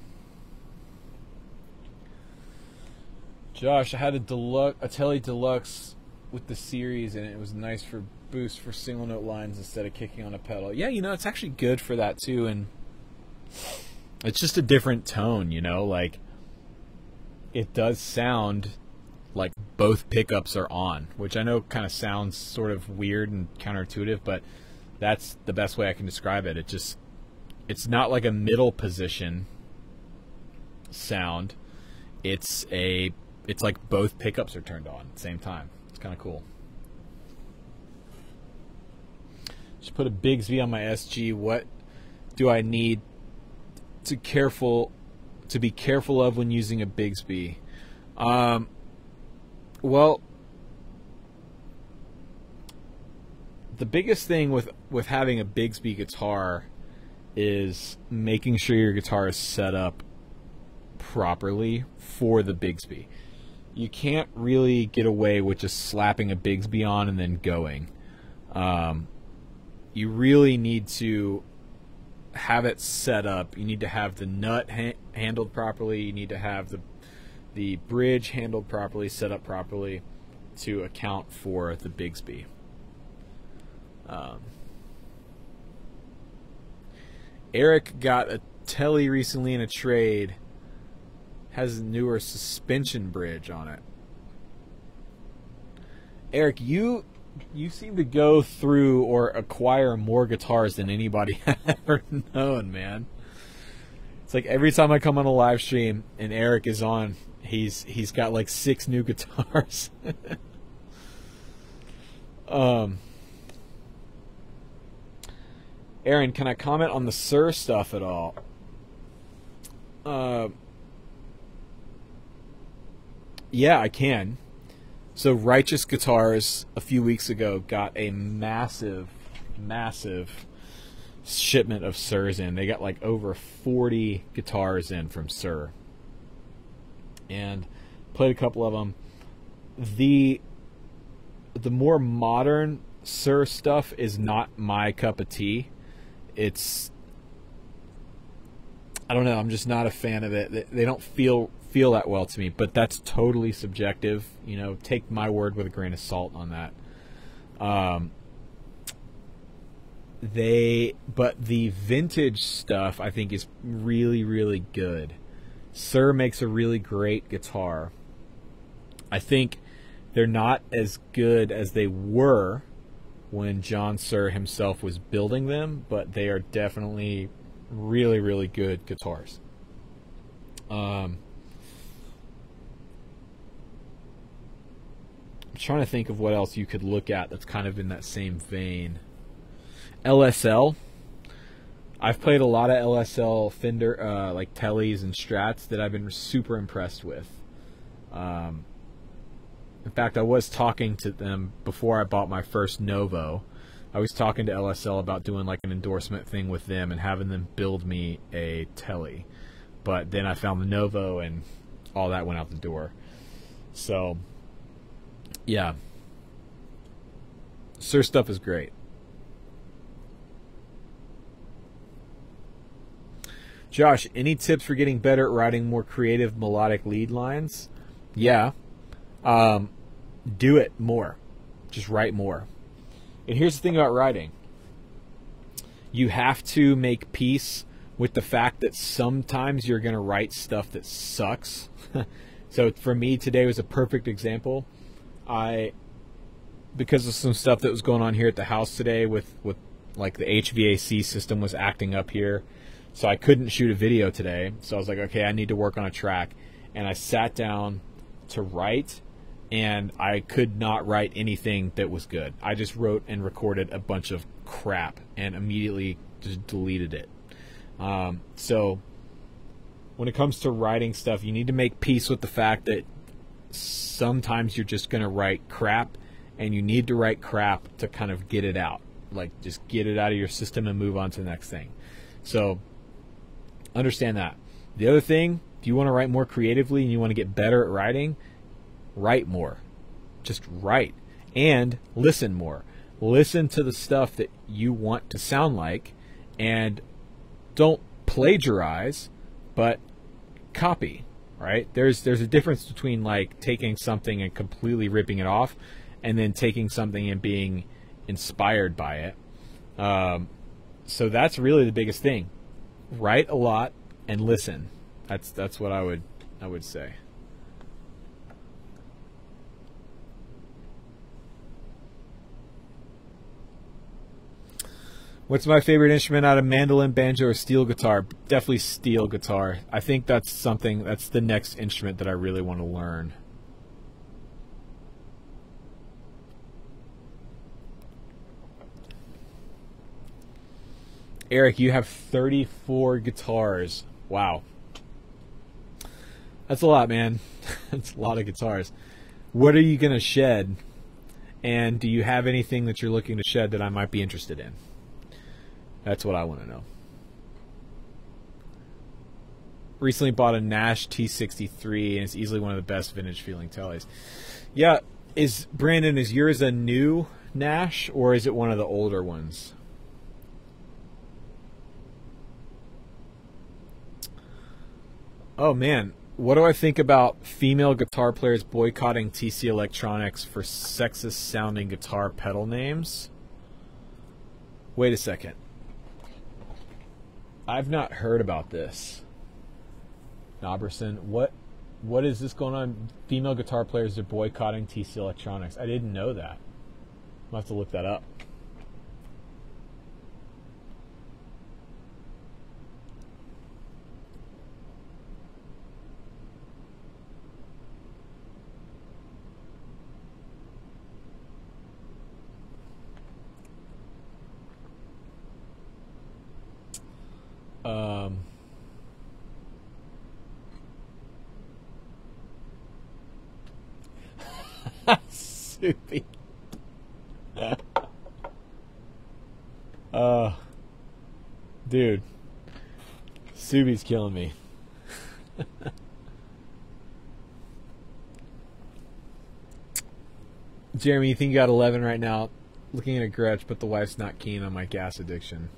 Josh, I had a telly deluxe with the series, and it was nice for boost for single note lines instead of kicking on a pedal. Yeah, you know, it's actually good for that too, and it's just a different tone, you know, like it does sound like both pickups are on, which I know kind of sounds sort of weird and counterintuitive, but that's the best way I can describe it. It's not like a middle position sound. It's like both pickups are turned on at the same time. It's kind of cool. Just put a Bigsby on my SG. What do I need to be careful of when using a Bigsby? Well, the biggest thing with having a Bigsby guitar is making sure your guitar is set up properly for the Bigsby. You can't really get away with just slapping a Bigsby on and then going. You really need to have it set up. You need to have the nut handled properly. You need to have the bridge handled properly, set up properly to account for the Bigsby. Eric got a telly recently in a trade. Has a newer suspension bridge on it. Eric, you seem to go through or acquire more guitars than anybody I've ever known, man. It's like every time I come on a live stream and Eric is on, he's got like 6 new guitars. Aaron, can I comment on the Sir stuff at all? Yeah, I can. So Righteous Guitars a few weeks ago got a massive shipment of Sirs in. They got like over 40 guitars in from Sir. And played a couple of them. The more modern Sir stuff is not my cup of tea. I don't know, I'm just not a fan of it. They don't feel that well to me, but that's totally subjective. You know, take my word with a grain of salt on that. But the vintage stuff I think is really, really good. Sir makes a really great guitar. I think they're not as good as they were when John Sir himself was building them, but they are definitely really, really good guitars. I'm trying to think of what else you could look at that's kind of in that same vein. LSL. I've played a lot of LSL Fender, like Tellys and Strats that I've been super impressed with. In fact, I was talking to them before I bought my first Novo. I was talking to LSL about doing like an endorsement thing with them and having them build me a Telly. But then I found the Novo and all that went out the door. So, yeah. Sir stuff is great. Josh, any tips for getting better at writing more creative melodic lead lines? Yeah. Do it more. Just write more. And here's the thing about writing. You have to make peace with the fact that sometimes you're going to write stuff that sucks. So for me, today was a perfect example. Because of some stuff that was going on here at the house today with like the HVAC system was acting up here. So I couldn't shoot a video today. So I was like, okay, I need to work on a track. And I sat down to write, and I could not write anything that was good. I just wrote and recorded a bunch of crap and immediately just deleted it. So when it comes to writing stuff, you need to make peace with the fact that sometimes you're just going to write crap, and you need to write crap to kind of get it out. Like, just get it out of your system and move on to the next thing. So understand that. The other thing, if you want to write more creatively and you want to get better at writing, write more. Just write. And listen more. Listen to the stuff that you want to sound like, and don't plagiarize, but copy, right? There's a difference between like taking something and completely ripping it off, and then taking something and being inspired by it. So that's really the biggest thing. Write a lot and listen. That's what I would say. What's my favorite instrument out of mandolin, banjo, or steel guitar? Definitely steel guitar. I think that's the next instrument that I really want to learn. Eric, you have 34 guitars. Wow. That's a lot, man. That's a lot of guitars. What are you going to shed? And do you have anything that you're looking to shed that I might be interested in? That's what I want to know. Recently bought a Nash T63, and it's easily one of the best vintage feeling Tellys. Yeah, Brandon, is yours a new Nash, or is it one of the older ones? Oh man, what do I think about female guitar players boycotting TC Electronics for sexist sounding guitar pedal names? Wait a second. I've not heard about this. Noberson, what is this going on? Female guitar players are boycotting TC Electronics. I didn't know that. I'll have to look that up. Subi. Dude, Subi's killing me. Jeremy, you think you got 11 right now? Looking at a Gretsch, but the wife's not keen on my gas addiction.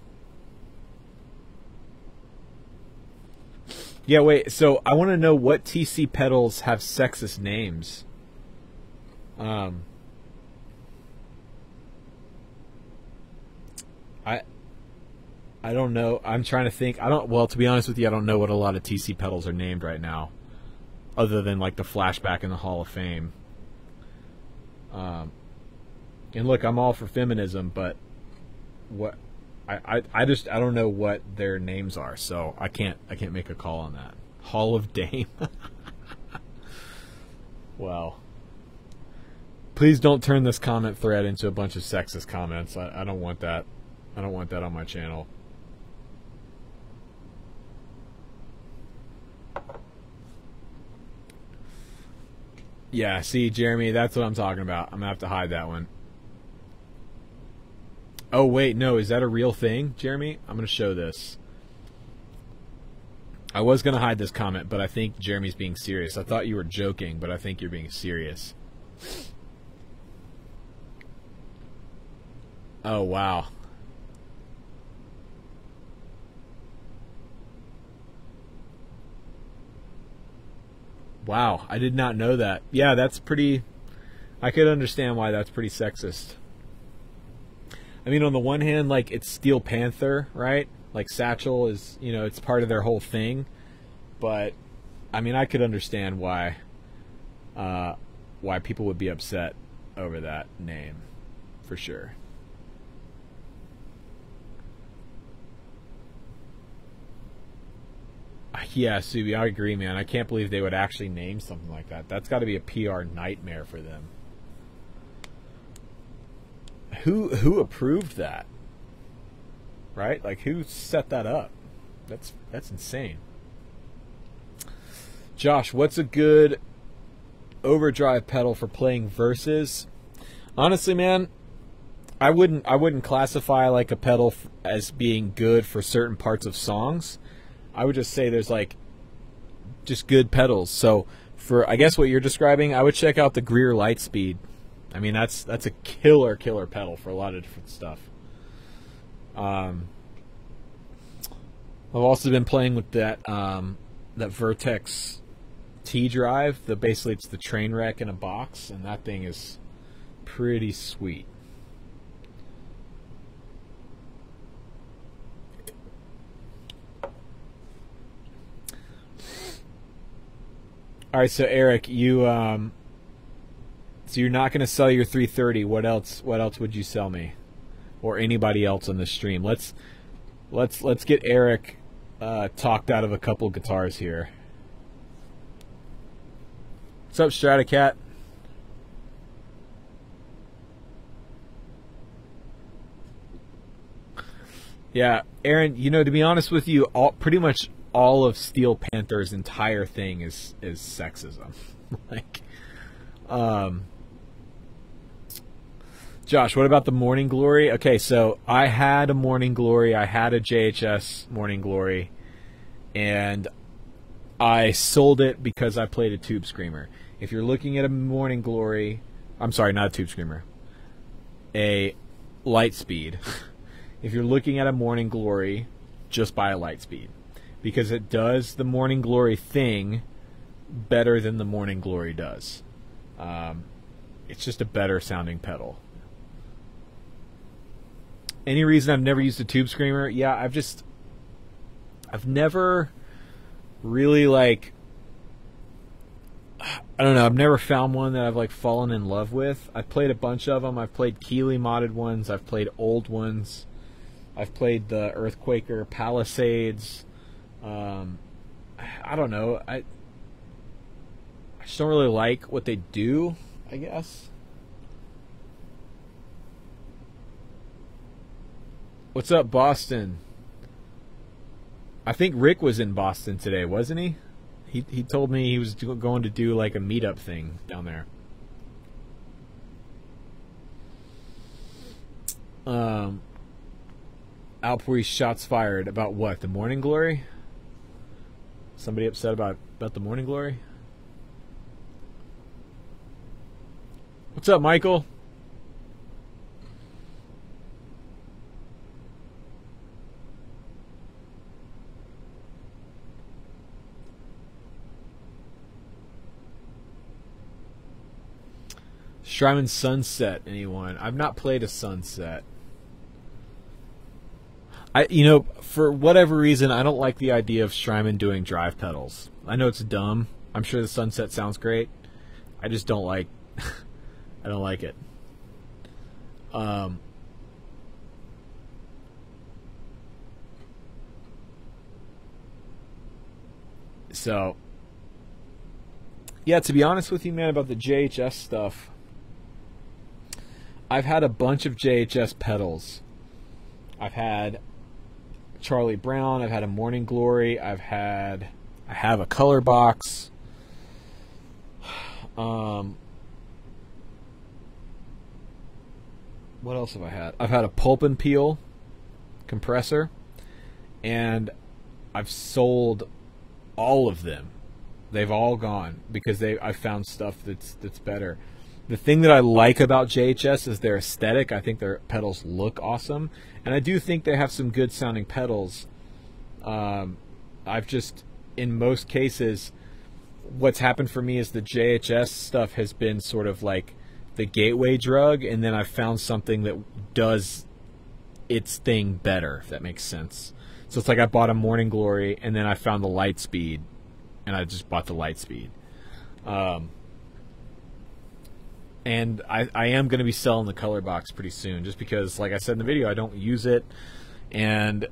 Yeah, wait, so I want to know what TC pedals have sexist names. I don't know. I'm trying to think. Well, to be honest with you, I don't know what a lot of TC pedals are named right now, other than like the flashback in the Hall of Fame. And look, I'm all for feminism, but what I don't know what their names are, so I can't make a call on that. Hall of Dame. Well, please don't turn this comment thread into a bunch of sexist comments. I don't want that. I don't want that on my channel. Yeah, see, Jeremy, that's what I'm talking about. I'm going to have to hide that one. Oh, wait, no, is that a real thing, Jeremy? I'm going to show this. I was going to hide this comment, but I think Jeremy's being serious. I thought you were joking, but I think you're being serious. Oh, wow. Wow, I did not know that. Yeah, that's pretty... I could understand why that's pretty sexist. I mean, on the one hand, like, it's Steel Panther, right? Like, Satchel is, you know, it's part of their whole thing. But, I mean, I could understand why people would be upset over that name, for sure. Yeah, Subi, I agree, man. I can't believe they would actually name something like that. That's got to be a PR nightmare for them. Who approved that? Right? Like, who set that up? That's insane. Josh, what's a good overdrive pedal for playing verses? Honestly, man, I wouldn't classify like a pedal as being good for certain parts of songs. I would just say there's like just good pedals. So for, I guess what you're describing, I would check out the Greer Lightspeed. I mean, that's a killer pedal for a lot of different stuff. I've also been playing with that that Vertex T drive. Basically it's the train wreck in a box, and that thing is pretty sweet. All right, so Eric, you so you're not going to sell your 330. What else would you sell me, or anybody else on the stream? Let's get Eric talked out of a couple guitars here. What's up, Stratocat? Yeah, Aaron, you know, to be honest with you, pretty much all of Steel Panther's entire thing is sexism. Like, Josh, what about the Morning Glory? Okay, so I had a Morning Glory. I had a JHS Morning Glory, and I sold it because I played a Tube Screamer. If you're looking at a Morning Glory, I'm sorry, not a Tube Screamer, a Lightspeed. If you're looking at a Morning Glory, just buy a Lightspeed, because it does the Morning Glory thing better than the Morning Glory does. It's just a better sounding pedal. Any reason I've never used a Tube Screamer? Yeah, I've never really, like, I don't know, I've never found one that I've like fallen in love with. I've played a bunch of them. I've played Keeley modded ones. I've played old ones. I've played the Earthquaker Palisades. I don't know. I just don't really like what they do, I guess. What's up, Boston? I think Rick was in Boston today, wasn't he? He told me he was going to do like a meetup thing down there. Alpine shots fired about what? The Morning Glory? Somebody upset about the Morning Glory? What's up, Michael? Strymon Sunset, anyone? I've not played a Sunset. For whatever reason, I don't like the idea of Strymon doing drive pedals. I know it's dumb. I'm sure the Sunset sounds great. I just don't like I don't like it. So yeah, to be honest with you, man, about the JHS stuff, I've had a bunch of JHS pedals. I've had Charlie Brown, I've had a Morning Glory, I have a color box. What else have I had? I've had a Pulp and Peel compressor, and I've sold all of them. They've all gone because I found stuff that's better. The thing that I like about JHS is their aesthetic. I think their pedals look awesome, and I do think they have some good sounding pedals. I've just, in most cases, what's happened for me is the JHS stuff has been sort of like the gateway drug, and then I've found something that does its thing better, if that makes sense. So it's like I bought a Morning Glory, and then I found the Lightspeed, and I just bought the Lightspeed. And I am going to be selling the color box pretty soon, just because, like I said in the video, I don't use it. And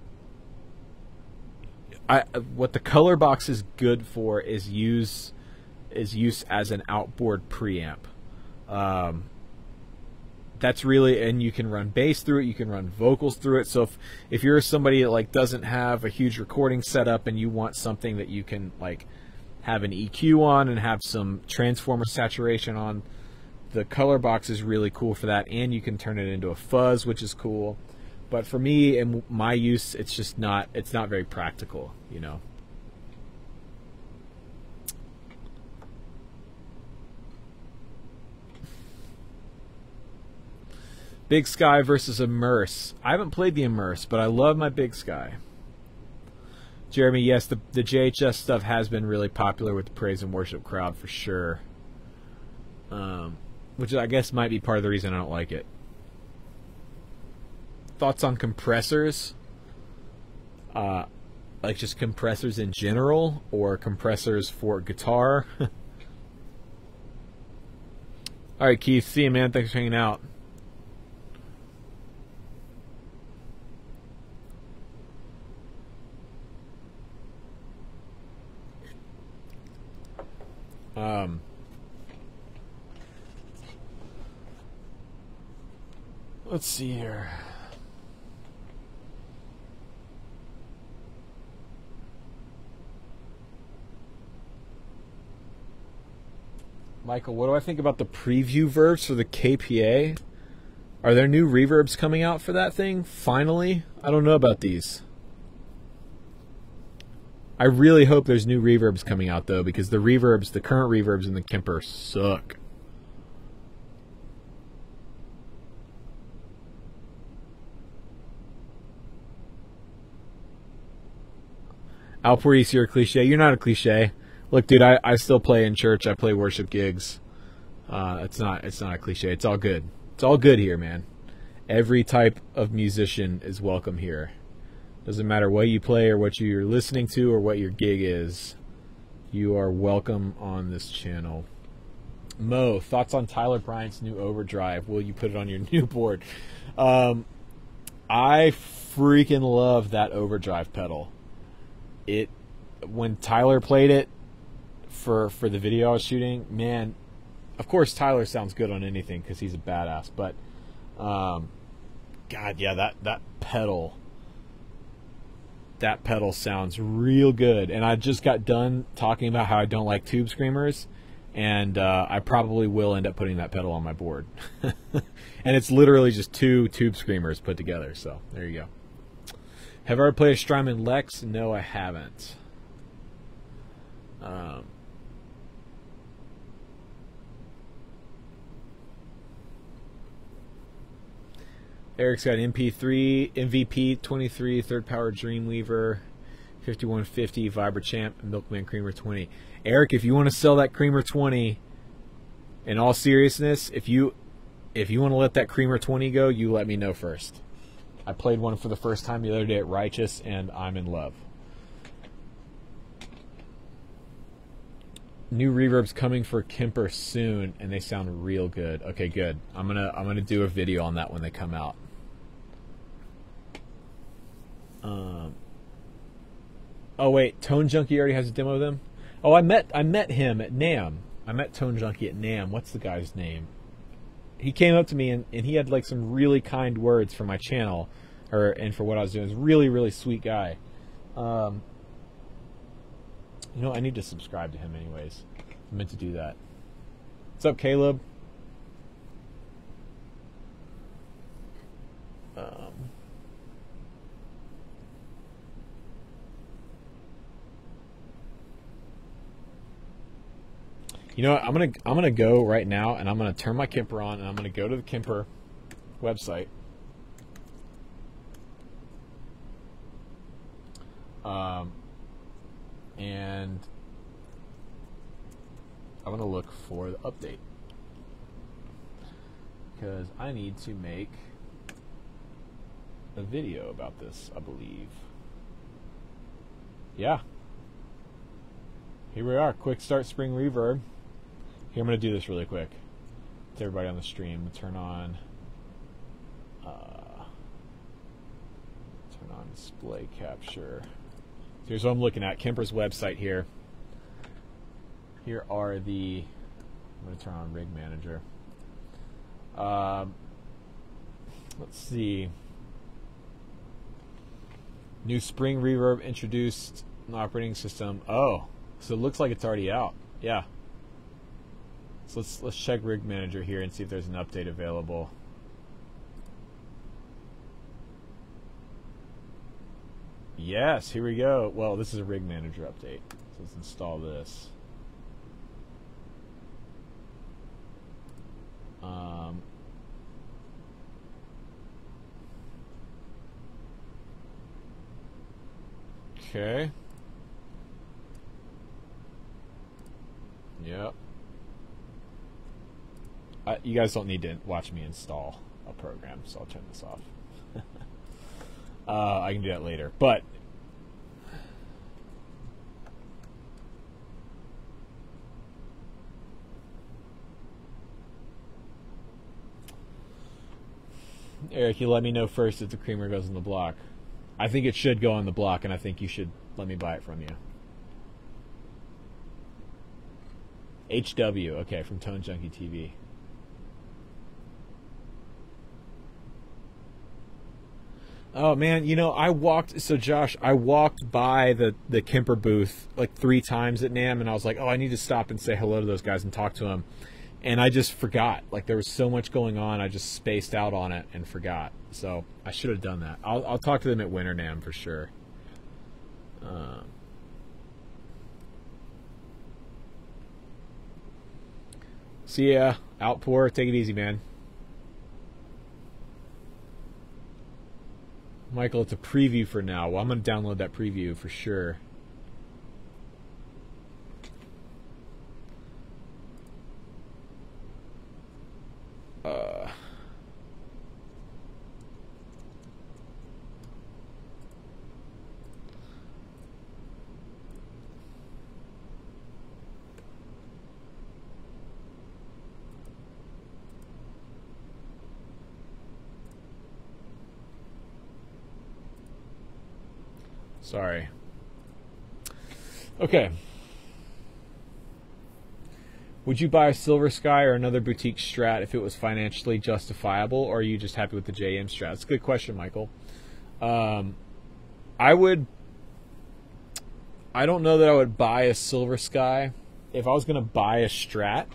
what the color box is good for is use as an outboard preamp. That's really, and you can run bass through it, you can run vocals through it. So if you're somebody that like doesn't have a huge recording setup and you want something that you can like have an EQ on and have some transformer saturation on, the color box is really cool for that, and you can turn it into a fuzz, which is cool. But for me and my use, it's just not very practical, you know. Big Sky versus Immerse. I haven't played the Immerse, but I love my Big Sky. Jeremy, yes, the JHS stuff has been really popular with the praise and worship crowd for sure. Which I guess might be part of the reason I don't like it. Thoughts on compressors? Like just compressors in general, or compressors for guitar? Alright, Keith, see you, man. Thanks for hanging out. Let's see here. Michael, what do I think about the preview verbs for the KPA? Are there new reverbs coming out for that thing? Finally? I don't know about these. I really hope there's new reverbs coming out, though, because the current reverbs in the Kemper suck. Alparis, you're a cliche. You're not a cliche. Look, dude, I still play in church. I play worship gigs. It's not a cliche. It's all good. It's all good here, man. Every type of musician is welcome here. Doesn't matter what you play or what you're listening to or what your gig is. You are welcome on this channel. Mo, thoughts on Tyler Bryant's new overdrive? Will you put it on your new board? I freaking love that overdrive pedal. When Tyler played it for the video I was shooting, man, of course Tyler sounds good on anything because he's a badass, but God, yeah, that pedal sounds real good. And I just got done talking about how I don't like tube screamers, and I probably will end up putting that pedal on my board. And it's literally just 2 tube screamers put together, so there you go. Have I ever played a Strymon Lex? No, I haven't. Eric's got an MP3, MVP 23, third power Dreamweaver, 5150, Vibrachamp, Milkman Creamer 20. Eric, if you want to sell that Creamer 20, in all seriousness, if you want to let that Creamer 20 go, you let me know first. I played one for the first time the other day at Righteous, and I'm in love. New reverbs coming for Kemper soon, and they sound real good. Okay, good. I'm gonna do a video on that when they come out. Oh wait, Tone Junkie already has a demo of them. Oh, I met him at NAMM. I met Tone Junkie at NAMM. What's the guy's name? He came up to me and he had like some really kind words for my channel, and for what I was doing. He's a really, really sweet guy. You know, I need to subscribe to him anyways. I meant to do that. What's up, Caleb? You know what? I'm gonna go right now, and I'm gonna turn my Kemper on, and I'm gonna go to the Kemper website. And I'm gonna look for the update because I need to make a video about this, I believe. Yeah. Here we are. Quick start spring reverb. Here, I'm going to do this really quick to everybody on the stream. Turn on display capture. So here's what I'm looking at. Kemper's website here. Here are the... I'm going to turn on Rig Manager. Let's see. New spring reverb introduced in the operating system. Oh, so it looks like it's already out. Yeah. So let's check Rig Manager here and see if there's an update available. Yes, here we go. Well, this is a Rig Manager update. So let's install this. Okay. Yep. You guys don't need to watch me install a program, so I'll turn this off. I can do that later, but Eric, you let me know first if the creamer goes on the block. I think it should go on the block, and I think you should let me buy it from you. HW, okay, from Tone Junkie TV. Oh man, you know, Josh, I walked by the Kemper booth like 3 times at NAMM, and I was like, oh, I need to stop and say hello to those guys and talk to them. And I just forgot. Like, there was so much going on, I just spaced out on it and forgot. So I should have done that. I'll talk to them at Winter NAMM for sure. See ya. Outpour. Take it easy, man. Michael, it's a preview for now. Well, I'm going to download that preview for sure. Sorry. Okay. Would you buy a Silver Sky or another boutique Strat if it was financially justifiable, or are you just happy with the JM Strat? That's a good question, Michael. I don't know that I would buy a Silver Sky. if I was going to buy a Strat,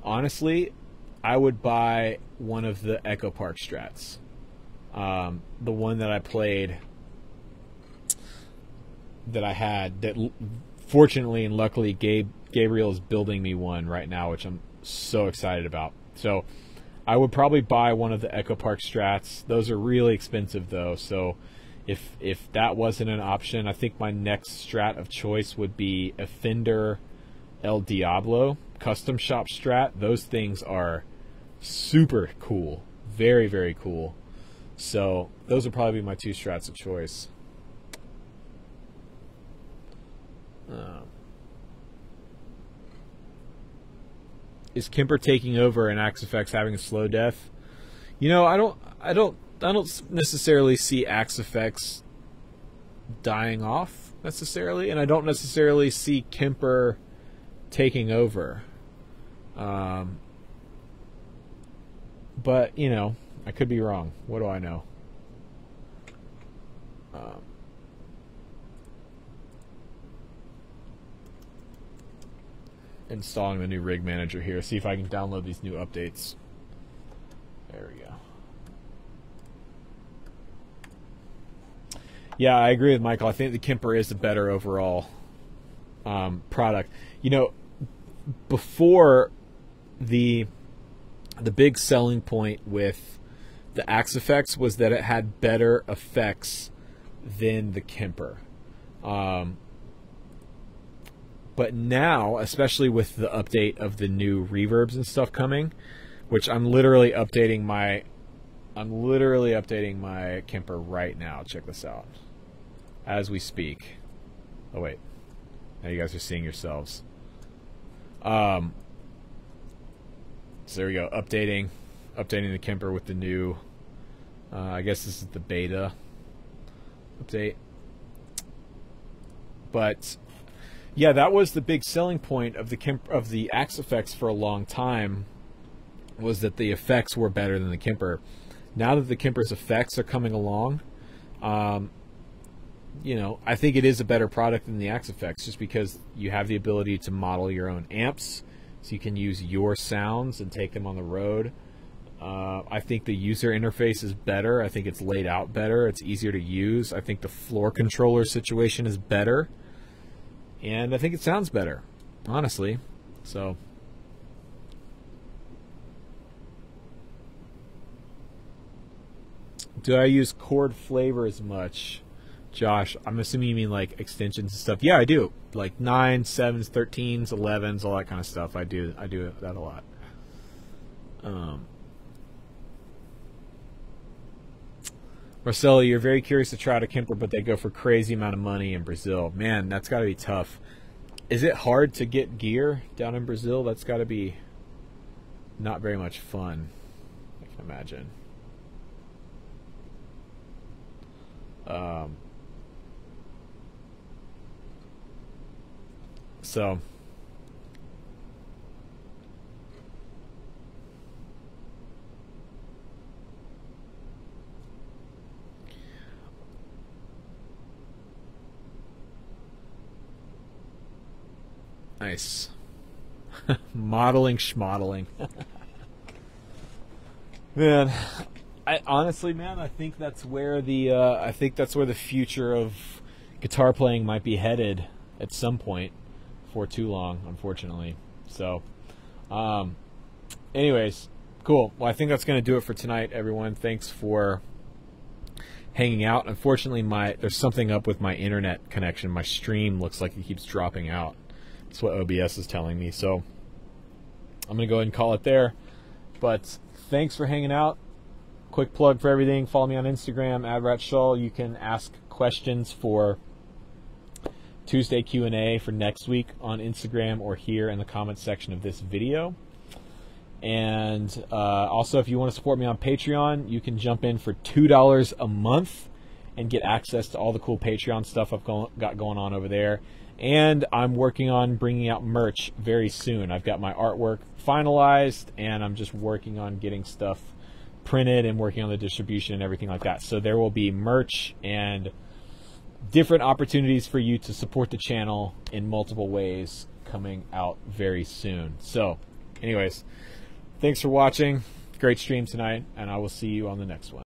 honestly, I would buy one of the Echo Park Strats. The one that I played, that I had, that fortunately and luckily Gabriel is building me one right now, which I'm so excited about. So I would probably buy one of the Echo Park Strats. Those are really expensive though, so if that wasn't an option, I think my next Strat of choice would be a Fender El Diablo custom shop Strat. Those things are super cool, very, very cool. So those would probably be my 2 Strats of choice. Is Kemper taking over and Axe FX having a slow death? You know, I don't necessarily see Axe FX dying off necessarily, and I don't necessarily see Kemper taking over. But, you know, I could be wrong. What do I know? Installing the new rig manager here. See if I can download these new updates. There we go. Yeah, I agree with Michael. I think the Kemper is a better overall product. You know, before the big selling point with the Axe FX was that it had better effects than the Kemper. But now, especially with the update of the new reverbs and stuff coming, which I'm literally updating my Kemper right now. Check this out. As we speak. Oh wait. Now you guys are seeing yourselves. So there we go. Updating the Kemper with the new I guess this is the beta update. But yeah, that was the big selling point of the Axe FX for a long time, was that the effects were better than the Kemper. Now that the Kemper's effects are coming along, you know, I think it is a better product than the Axe FX, just because you have the ability to model your own amps, so you can use your sounds and take them on the road. I think the user interface is better. I think it's laid out better. It's easier to use. I think the floor controller situation is better. And I think it sounds better, honestly. So, do I use chord flavors much? Josh, I'm assuming you mean like extensions and stuff. Yeah, I do. Like 9s, 7s, 13s, 11s, all that kind of stuff. I do that a lot. Marcelo, you're very curious to try out a Kemper, but they go for crazy amount of money in Brazil. Man, that's got to be tough. Is it hard to get gear down in Brazil? That's got to be not very much fun, I can imagine. So nice. Modeling schmodeling. Man, honestly, man, I think that's where the future of guitar playing might be headed at some point, for too long, unfortunately. So, anyways, cool. Well, I think that's going to do it for tonight, everyone. Thanks for hanging out. Unfortunately, there's something up with my internet connection. My stream looks like it keeps dropping out. That's what OBS is telling me. So I'm going to go ahead and call it there. But thanks for hanging out. Quick plug for everything. Follow me on Instagram, @Rhett Shull. You can ask questions for Tuesday Q&A for next week on Instagram or here in the comments section of this video. And also, if you want to support me on Patreon, you can jump in for $2 a month and get access to all the cool Patreon stuff I've got going on over there. And I'm working on bringing out merch very soon. I've got my artwork finalized, and I'm just working on getting stuff printed and working on the distribution and everything like that. So there will be merch and different opportunities for you to support the channel in multiple ways coming out very soon. So, anyways, thanks for watching. Great stream tonight, and I will see you on the next one.